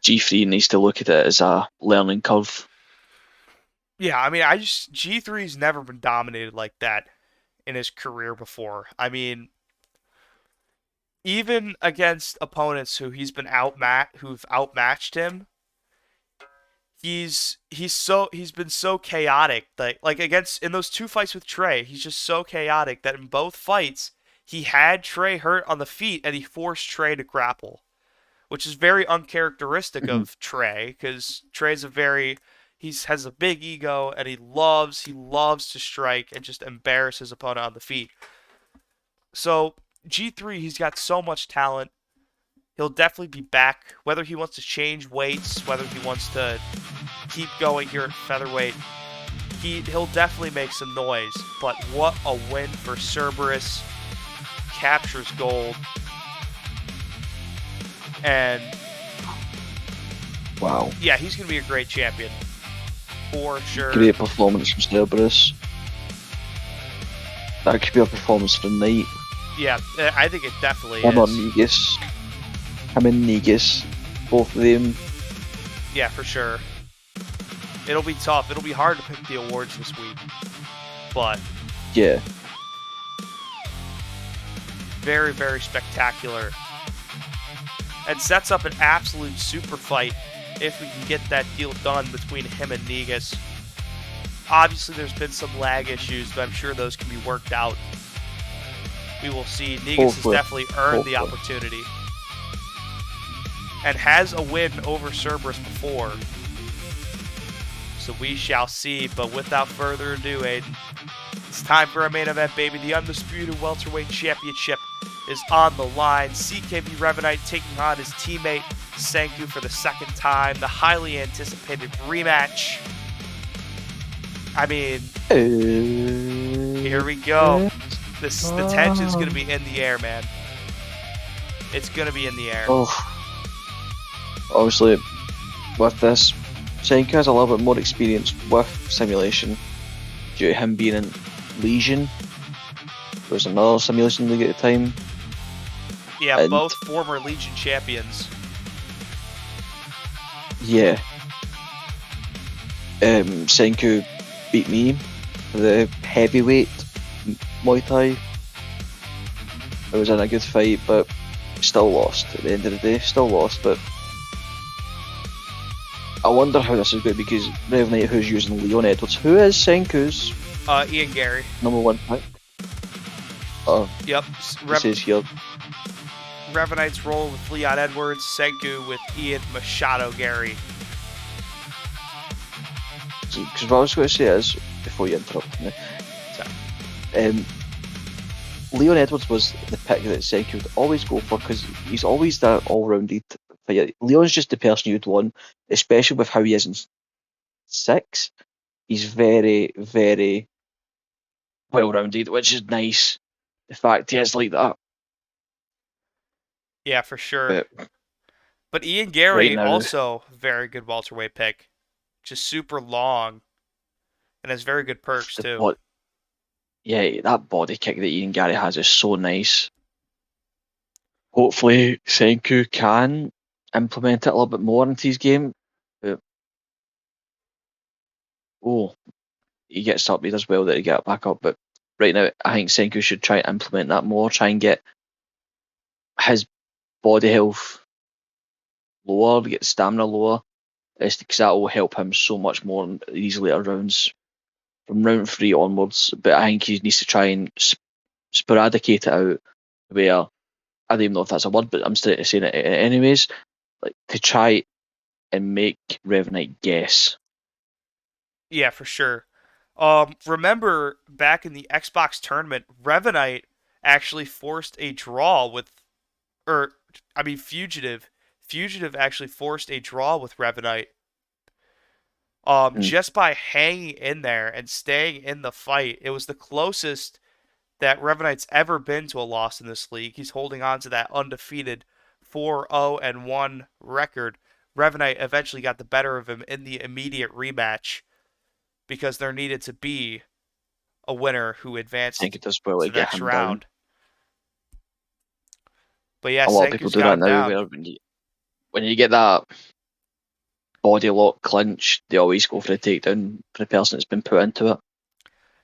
G3 needs to look at it as a learning curve. Yeah, I mean, G3's never been dominated like that in his career before. I mean, even against opponents who've outmatched him, he's been so chaotic. Like against in those 2 fights with Trey, he's just so chaotic that in both fights he had Trey hurt on the feet and he forced Trey to grapple, which is very uncharacteristic of Trey because Trey's has a big ego and he loves to strike and just embarrass his opponent on the feet. So G3, he's got so much talent. He'll definitely be back, whether he wants to change weights, whether he wants to keep going here at featherweight. He'll definitely make some noise, but what a win for Cerberus. Captures gold. And wow. Yeah, he's going to be a great champion. For sure. Great performance from Cerberus. That could be a performance for the night. Yeah, I think it definitely is. On Negus. I'm in Negus. Both of them. Yeah, for sure. It'll be tough. It'll be hard to pick the awards this week. But yeah. Very, very spectacular. And sets up an absolute super fight if we can get that deal done between him and Negus. Obviously, there's been some lag issues, but I'm sure those can be worked out. We will see. Negus has definitely earned the opportunity. And has a win over Cerberus before. So we shall see. But without further ado, Aiden, it's time for our main event, baby. The undisputed Welterweight Championship is on the line. CKB Revanite taking on his teammate Senku for the second time. The highly anticipated rematch. I mean, here we go. Uh, The tension's gonna be in the air, man. It's gonna be in the air. oh, obviously, with this, Senku has a little bit more experience with simulation due to him being in Legion. There was another simulation league at the time. Yeah, and both former Legion champions. yeah, Senku beat me for the heavyweight Muay Thai. It was in a good fight, but still lost at the end of the day. Still lost, but I wonder how this is going to be because Revanite, who's using Leon Edwards, who is Senku's Ian Gary. #1 pick. Oh, Yep. it says here. Revanite's roll with Leon Edwards, Senku with Ian Machado Gary. Because what I was going to say is, before you interrupt me, Leon Edwards was the pick that Senku would always go for because he's always that all-rounded fighter. Leon's just the person you'd want, especially with how he is in 6. He's very, very well-rounded, which is nice. The fact he is like that. Yeah, for sure. But Ian Gary right now, also very good welterweight pick. Just super long and has very good perks too. Yeah, that body kick that Ian Gary has is so nice. Hopefully Senku can implement it a little bit more into his game. But, he gets up, he does well that he get back up. But right now, I think Senku should try and implement that more, try and get his body health lower, get the stamina lower, because that will help him so much more in these later rounds, from round 3 onwards. But I think he needs to try and sporadicate it out, where, I don't even know if that's a word, but I'm still saying it anyways, like to try and make Revanite guess. Yeah, for sure. Remember back in the Xbox tournament, Revanite actually forced a draw with, Fugitive. Fugitive actually forced a draw with Revanite. Just by hanging in there and staying in the fight. It was the closest that Revanite's ever been to a loss in this league. He's holding on to that undefeated 4-0-1 record. Revanite eventually got the better of him in the immediate rematch because there needed to be a winner who advanced I think it does well to to the get next him round. down. But yeah, A lot of people Senku's do got that him now, down. where when you get that body lock clinch, they always go for a takedown for the person that's been put into it.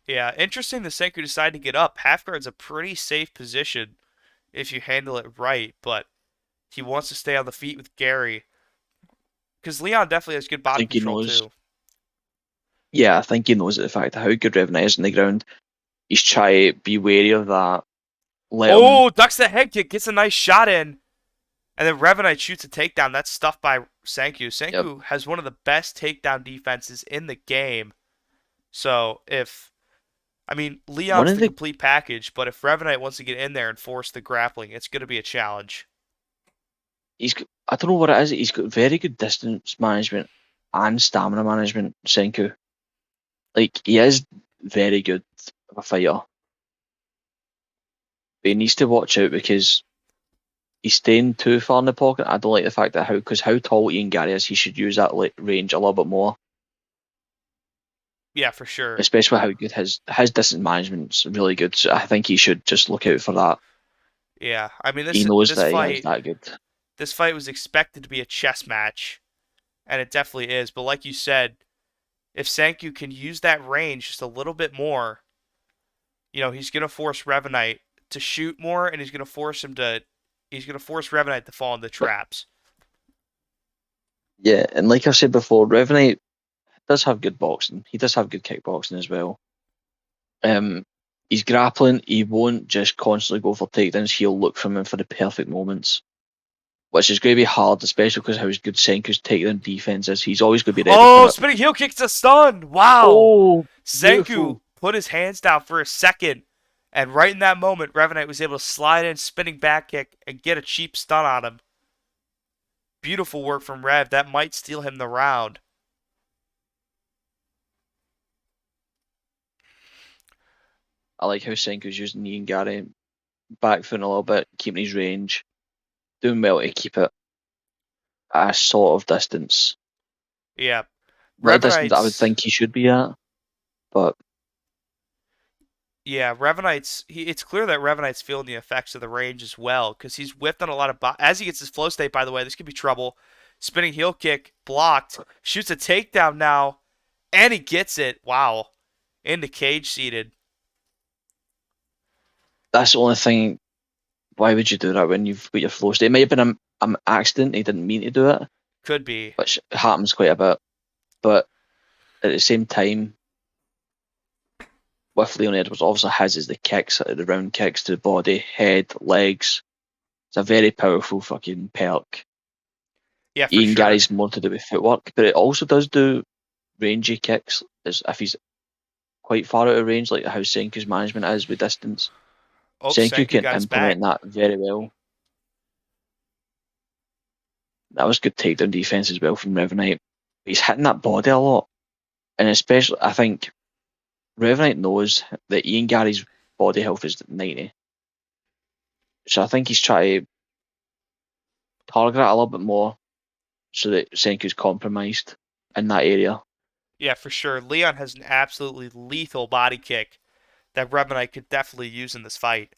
Yeah, interesting that Senku decided to get up. Half guard's a pretty safe position if you handle it right, but he wants to stay on the feet with Gary. Because Leon definitely has good I body think he control knows. too. Yeah, I think he knows the fact of how good Revenant is on the ground. He's trying to be wary of that. Ducks the head kick, gets a nice shot in. And then Revanite shoots a takedown. That's stuffed by Senku. Senku has one of the best takedown defenses in the game. So Leon's the complete package, but if Revanite wants to get in there and force the grappling, it's going to be a challenge. I don't know what it is. He's got very good distance management and stamina management, Senku. Like, he is very good of a fighter. But he needs to watch out because he's staying too far in the pocket. I don't like the fact that how tall Ian Gary is, he should use that range a little bit more. Yeah, for sure. Especially how good his distance management's really good. So I think he should just look out for that. Yeah, he knows that he is that good. This fight was expected to be a chess match, and it definitely is. But like you said, if Senku can use that range just a little bit more, he's going to force Revanite to shoot more, and he's going to force Revanite to fall into traps. Yeah, and like I said before, Revanite does have good boxing. He does have good kickboxing as well. He's grappling. He won't just constantly go for takedowns. He'll look for the perfect moments, which is going to be hard, especially because how good Senku's takedown defense is. He's always going to be ready for it. Spinning heel kick to stun! Wow! Senku put his hands down for a second, and right in that moment, Revanite was able to slide in, spinning back kick, and get a cheap stun on him. Beautiful work from Rev. That might steal him the round. I like how Senku's using Ian Gary back foot a little bit, keeping his range, doing well to keep it at a sort of distance. Yeah. Not a distance that I would Revanite's think he should be at, but Yeah, it's clear that Revanite's feeling the effects of the range as well because he's whiffed on a lot of as he gets his flow state. By the way, this could be trouble. Spinning heel kick blocked, shoots a takedown now, and he gets it. Wow, into cage seated. that's the only thing. Why would you do that when you've got your flow state? It might have been an accident. He didn't mean to do it, Could be. which happens quite a bit. But at the same time, with Leon Edwards, obviously has is the kicks, the round kicks to the body, head, legs. It's a very powerful fucking perk. Yeah, for Ian sure. Gary's more to do with footwork, but it also does do rangy kicks, as if he's quite far out of range, like how Senku's management is with distance. Oh, Senku Senku can got his back. implement that very well. That was good takedown defense as well from Revanite. He's hitting that body a lot, and especially I think Revanite knows that Ian Gary's body health is 90, so I think he's trying to target it a little bit more so that Senku's compromised in that area. Yeah, for sure. Leon has an absolutely lethal body kick that Revanite could definitely use in this fight.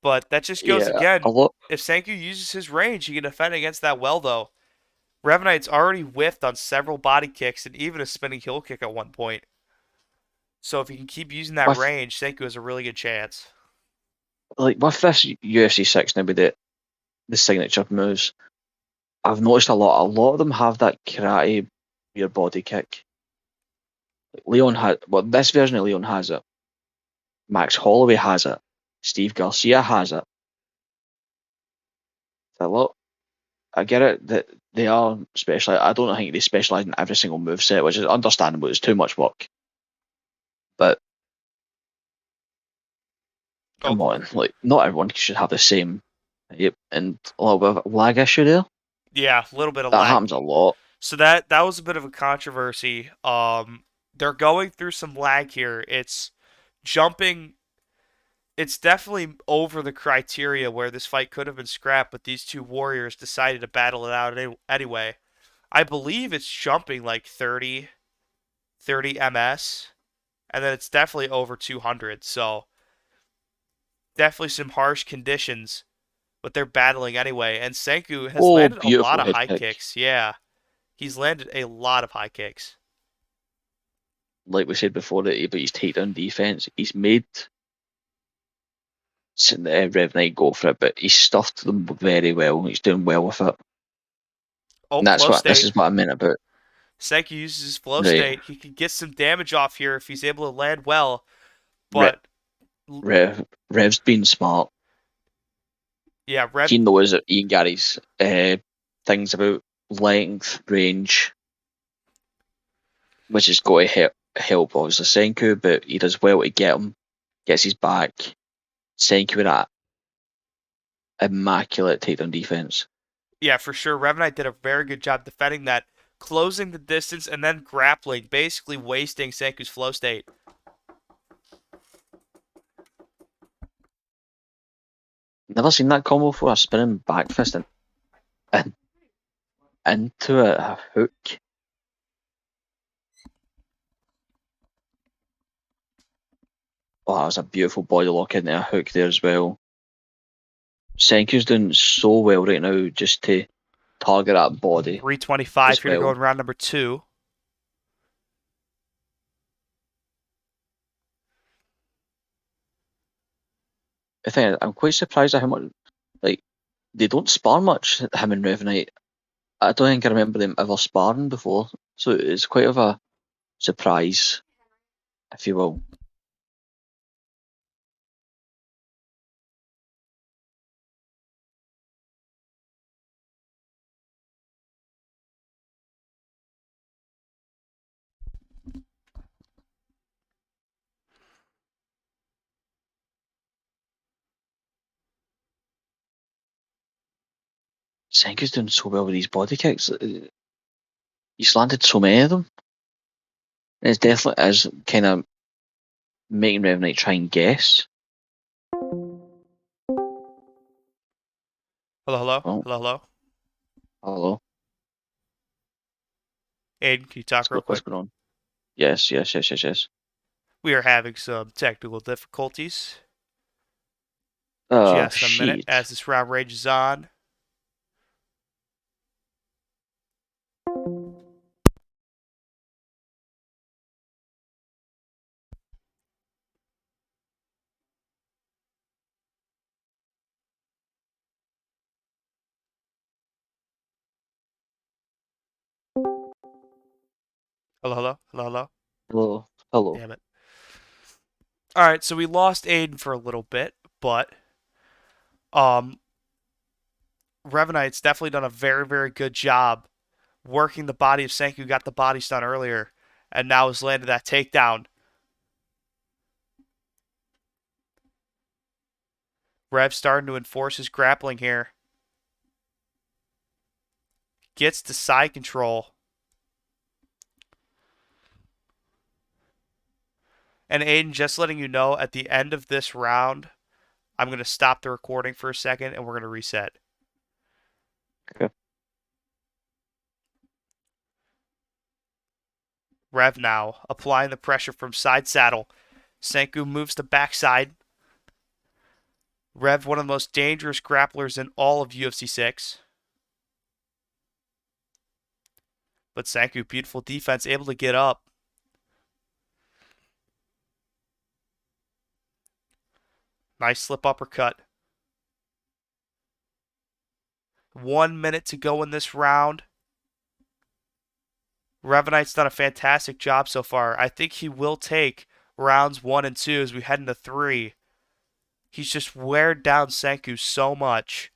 But that just goes Yeah, a again. lot. If Senku uses his range, he can defend against that well, though. Revanite's already whiffed on several body kicks and even a spinning heel kick at one point. So if he can keep using that With range, Senku has a really good chance. with this UFC 6 now with the signature moves, I've noticed a lot. A lot of them have that karate rear body kick. Leon had, well, this version of Leon has it. Max Holloway has it. Steve Garcia has it. A lot. I get it that they are specialized. I don't think they specialize in every single move set, which is understandable. It's too much work. But Oh, come on, like not everyone should have the same. Yep, and a little bit of a lag issue there. yeah, a little bit of That lag. happens a lot. So that was a bit of a controversy. They're going through some lag here. It's jumping. It's definitely over the criteria where this fight could have been scrapped, but these two warriors decided to battle it out anyway. I believe it's jumping like 30 ms, and then it's definitely over 200. So definitely some harsh conditions, but they're battling anyway. And Senku has Oh, landed a lot beautiful of head high kick. kicks. Yeah, he's landed a lot of high kicks. Like we said before, but he's takedown defense. He's made Rev Knight go for it, but he's stuffed them very well. He's doing well with it. Oh, And that's flow what this state. is what I meant about. Senku uses his flow Right, state. He can get some damage off here if he's able to land well. Re- But Rev's been smart. yeah, Rev. He knows that Ian Gary's things about length, range, which is going to help obviously Senku, but he does well to get him, gets his back. Senku with that immaculate takedown defense. Yeah, for sure. Revanite did a very good job defending that, closing the distance and then grappling, basically wasting Senku's flow state. Never seen that combo before. A spinning back fist and into a hook. Oh, that was a beautiful body lock into a hook there as well. Senku's doing so well right now just to target that body 325 as here to go well. in round number 2. I think I'm quite surprised at how much, like, they don't spar much, him and Revanite. I don't think I remember them ever sparring before, so it's quite of a surprise, if you will. Senku's doing so well with these body kicks. He's landed so many of them. And it's definitely is kind of making Revanite try and guess. Hello? Oh, Hello? hello. Aiden, can you talk real What's quick? going on? Yes. We are having some technical difficulties. Oh, Just a minute shit. as this round rages on. Hello? Hello. Damn it. Alright, so we lost Aiden for a little bit, but um Revanite's definitely done a very, very good job working the body of Senku, got the body stun earlier, and now has landed that takedown. Rev starting to enforce his grappling here. Gets to side control. And Aiden, just letting you know, at the end of this round, I'm going to stop the recording for a second and we're going to reset. Okay. Rev now, applying the pressure from side saddle. Senku moves to backside. Rev, one of the most dangerous grapplers in all of UFC 6. But Senku, beautiful defense, able to get up. Nice slip uppercut. 1 minute to go in this round. Revanite's done a fantastic job so far. I think he will take rounds 1 and 2 as we head into 3. He's just weared down Senku so much.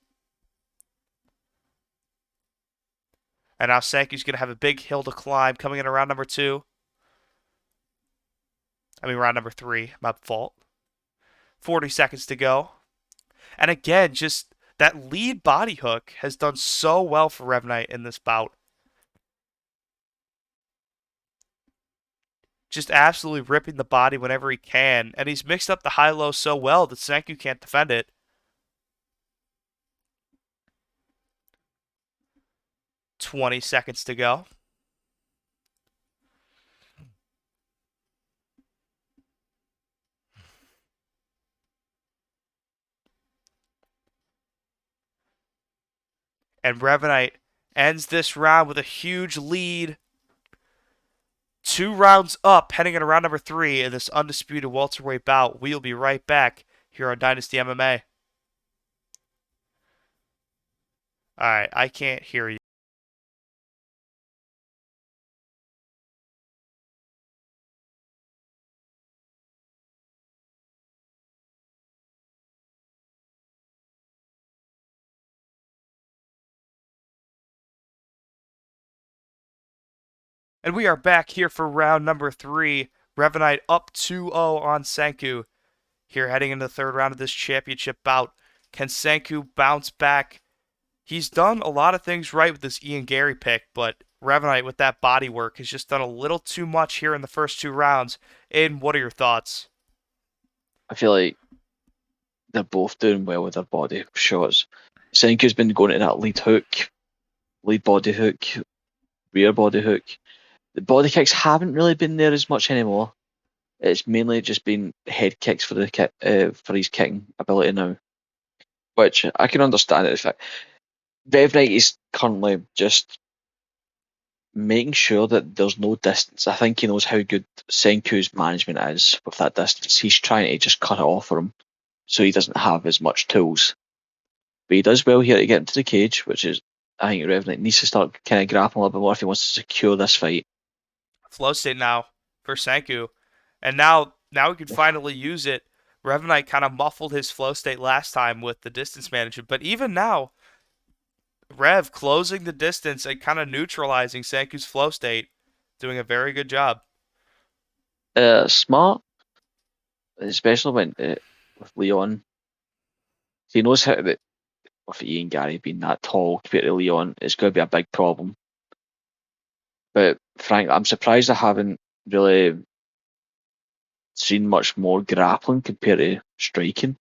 And now Senku's going to have a big hill to climb coming in around number 2. Round number 3. My fault. 40 seconds to go. And again, just that lead body hook has done so well for Revanite in this bout. Just absolutely ripping the body whenever he can. And he's mixed up the high-low so well that Senku can't defend it. 20 seconds to go. And Revanite ends this round with a huge lead. 2 rounds up, heading into round number 3 in this undisputed welterweight bout. We'll be right back here on Dynasty MMA. Alright, I can't hear you. And we are back here for round number 3. Revanite up 2-0 on Senku. Here heading into the third round of this championship bout. Can Senku bounce back? He's done a lot of things right with this Ian Gary pick, but Revanite with that body work has just done a little too much here in the first 2 rounds. Aiden, what are your thoughts? I feel like they're both doing well with their body shots. Senku's been going to that lead hook, lead body hook, rear body hook. The body kicks haven't really been there as much anymore. It's mainly just been head kicks for for his kicking ability now, which I can understand. In fact, Revanite is currently just making sure that there's no distance. I think he knows how good Senku's management is with that distance. He's trying to just cut it off for him, so he doesn't have as much tools. But he does well here to get into the cage, which is, I think, Revanite needs to start kind of grappling a little bit more if he wants to secure this fight. Flow state now for Senku. And now we can finally use it. Revanite kind of muffled his flow state last time with the distance management. But even now, Rev closing the distance and kind of neutralizing Senku's flow state. Doing a very good job. Smart, especially when with Leon. He knows how to, with Ian Gary being that tall compared to Leon, it's going to be a big problem. But Frank, I'm surprised I haven't really seen much more grappling compared to striking.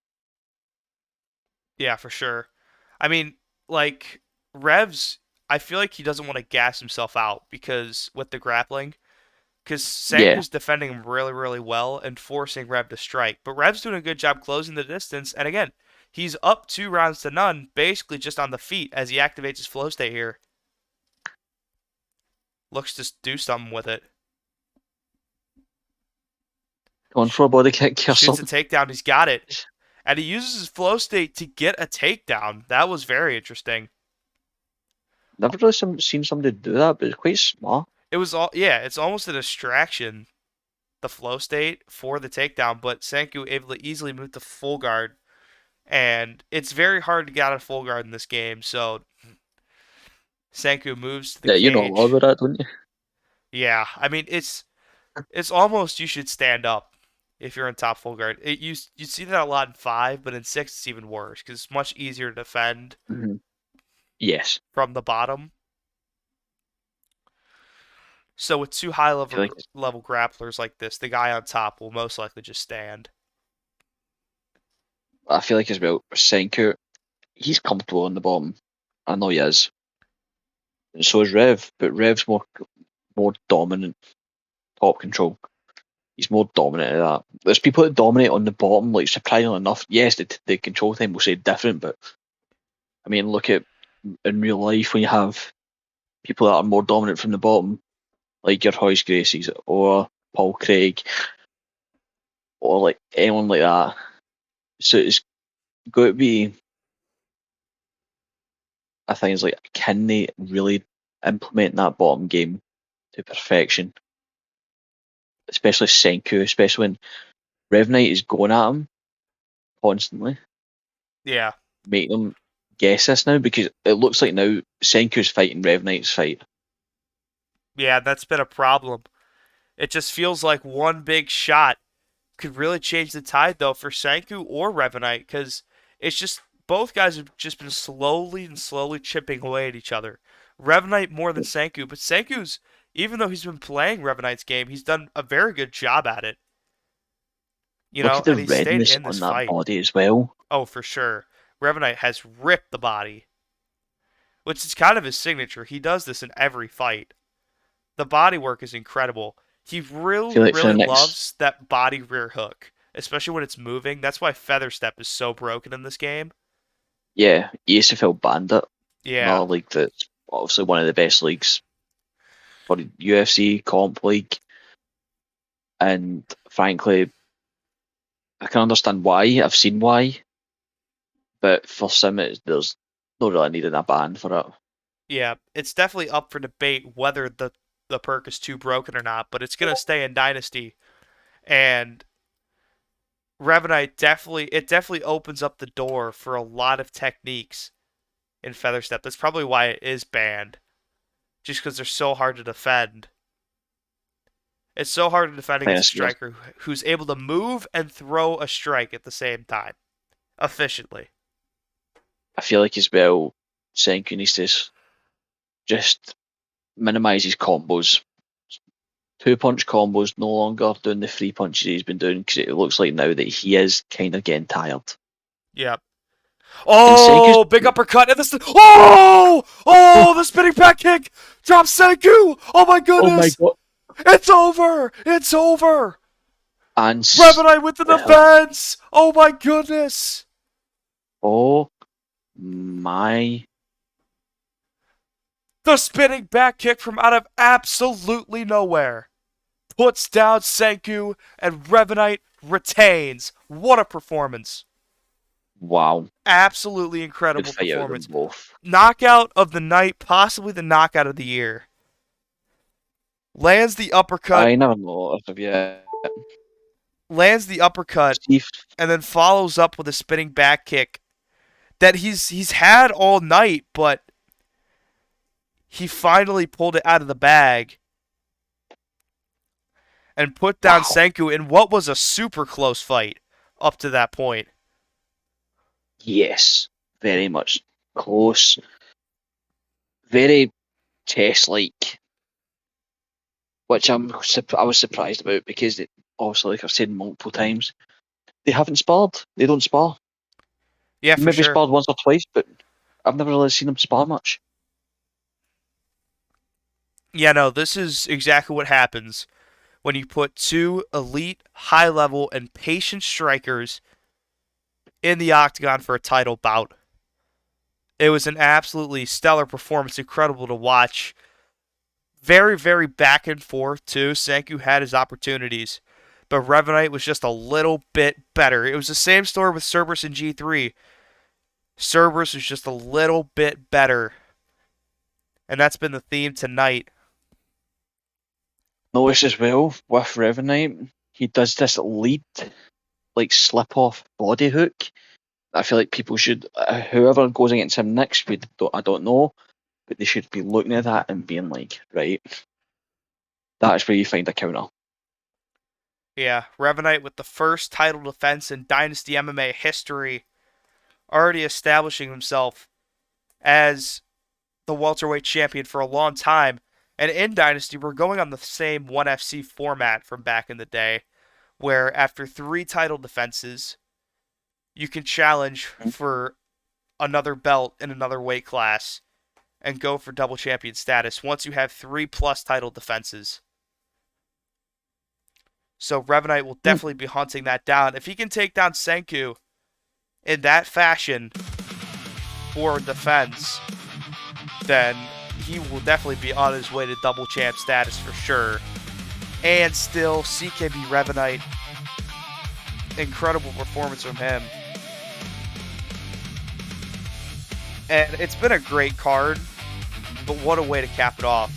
Yeah, for sure. I mean, like Revs, I feel like he doesn't want to gas himself out because with the grappling, because Yeah, Senku's defending him really, really well and forcing Rev to strike. But Rev's doing a good job closing the distance. And again, he's up 2 rounds to none, basically just on the feet as he activates his flow state here. Looks to do something with it. going for a body kick or Shoots a something. takedown. He's got it. And he uses his flow state to get a takedown. That was very interesting. Never really seen somebody do that, but it's quite smart. It was all, yeah, it's almost a distraction, the flow state for the takedown, but Senku able to easily move to full guard. And it's very hard to get out of full guard in this game, so Senku moves to the Yeah, you know a lot cage. about that, don't you? Yeah, I mean it's almost you should stand up if you're in top full guard. You see that a lot in 5, but in 6 it's even worse because it's much easier to defend Mm-hmm. Yes. from the bottom. So with two high I feel like level grapplers like this, the guy on top will most likely just stand. as well, Senku, he's comfortable on the bottom. I know he is. And so is Rev, but Rev's more dominant top control. He's more dominant at that. There's people that dominate on the bottom, like surprisingly enough. Yes, the control time will say different, but I mean, look at in real life when you have people that are more dominant from the bottom, like your Royce Gracies or Paul Craig or like anyone like that. So it's got to be, I think it's like, can they really implement that bottom game to perfection? Especially Senku, especially when Revanite is going at him constantly, Yeah. make them guess this now because it looks like now Senku's fighting Revanite's fight. Yeah, that's been a problem. It just feels like one big shot could really change the tide, though, for Senku or Revanite, because it's just both guys have just been slowly and slowly chipping away at each other. Revanite more than Senku, but Senku's, even though he's been playing Revanite's game, he's done a very good job at it. You Look know, at the and he stayed redness in on this that fight. body as well. Oh, for sure. Revanite has ripped the body, which is kind of his signature. He does this in every fight. The body work is incredible. He I really, feel like for the really next, loves that body rear hook, especially when it's moving. That's why Feather Step is so broken in this game. yeah, ESFL Bandit, Yeah, another league that's obviously one of the best leagues for the UFC comp league, and frankly, I can understand why. I've seen why, but for some, there's no really needing a ban for it. yeah. It's definitely up for debate whether the perk is too broken or not, but it's gonna stay in Dynasty. And Revenite definitely opens up the door for a lot of techniques in Feather Step. That's probably why it is banned, just because they're so hard to defend. It's so hard to defend I think against a that's real. striker who's able to move and throw a strike at the same time, efficiently. I feel like as well, Senku needs to just minimise his combos. 2 punch combos, no longer doing the 3 punches he's been doing because it looks like now that he is kind of getting tired. Yep. And Senku's, Oh, big uppercut and this. Oh, the spinning back kick drops Senku. Oh my oh my goodness, god, it's over. It's over. and Revenite with the defense. Oh my goodness. oh my, The spinning back kick from out of absolutely nowhere puts down Senku and Revenite retains. What a performance. wow, Absolutely good incredible fight out of them performance. both. Knockout of the night, possibly the knockout of the year. Lands the uppercut, I never know if yet. lands the uppercut, Steve, and then follows up with a spinning back kick that he's had all night, but he finally pulled it out of the bag and put down wow, Senku in what was a super close fight up to that point. yes, very much close, very chess like, which I was surprised about because obviously, like I've said multiple times, they haven't sparred. They don't spar. Yeah, for Maybe sure. sparred once or twice, but I've never really seen them spar much. Yeah, no, this is exactly what happens when you put two elite, high-level, and patient strikers in the octagon for a title bout. It was an absolutely stellar performance, incredible to watch. Very, very back and forth, too. Senku had his opportunities, but Revanite was just a little bit better. It was the same story with Cerberus and G3. Cerberus was just a little bit better, and that's been the theme tonight. Notice as well, with Revanite, he does this lead, like, slip-off body hook. I feel like people should, whoever goes against him next, I don't know, but they should be looking at that and being like, right, that's where you find a counter. Yeah, Revanite with the first title defense in Dynasty MMA history, already establishing himself as the welterweight champion for a long time. And in Dynasty, we're going on the same 1FC format from back in the day, where after 3 title defenses, you can challenge for another belt in another weight class and go for double champion status once you have 3+ title defenses. So Revanite will definitely be hunting that down. If he can take down Senku in that fashion for defense, then he will definitely be on his way to double champ status for sure. And still, CKB Revanite, incredible performance from him. And it's been a great card, but what a way to cap it off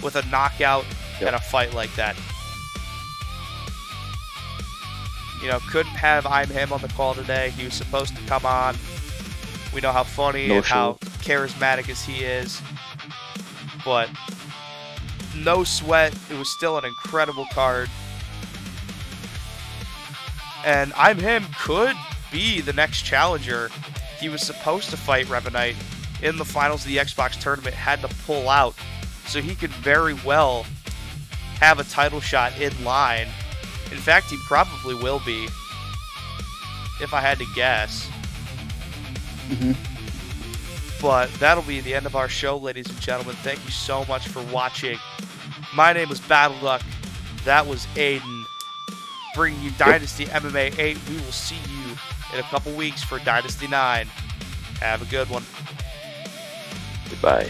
with a knockout and a fight like that. You know, couldn't have I'm Him on the call today. He was supposed to come on. We know how funny and how charismatic as he is. But no sweat. It was still an incredible card. And I'm Him could be the next challenger. He was supposed to fight Revanite in the finals of the Xbox tournament, had to pull out. So he could very well have a title shot in line. In fact, he probably will be, if I had to guess. But that'll be the end of our show, ladies and gentlemen. Thank you so much for watching. My name was Battle Duck. That was Aiden, bringing you Dynasty MMA 8. We will see you in a couple weeks for Dynasty 9. Have a good one. Goodbye.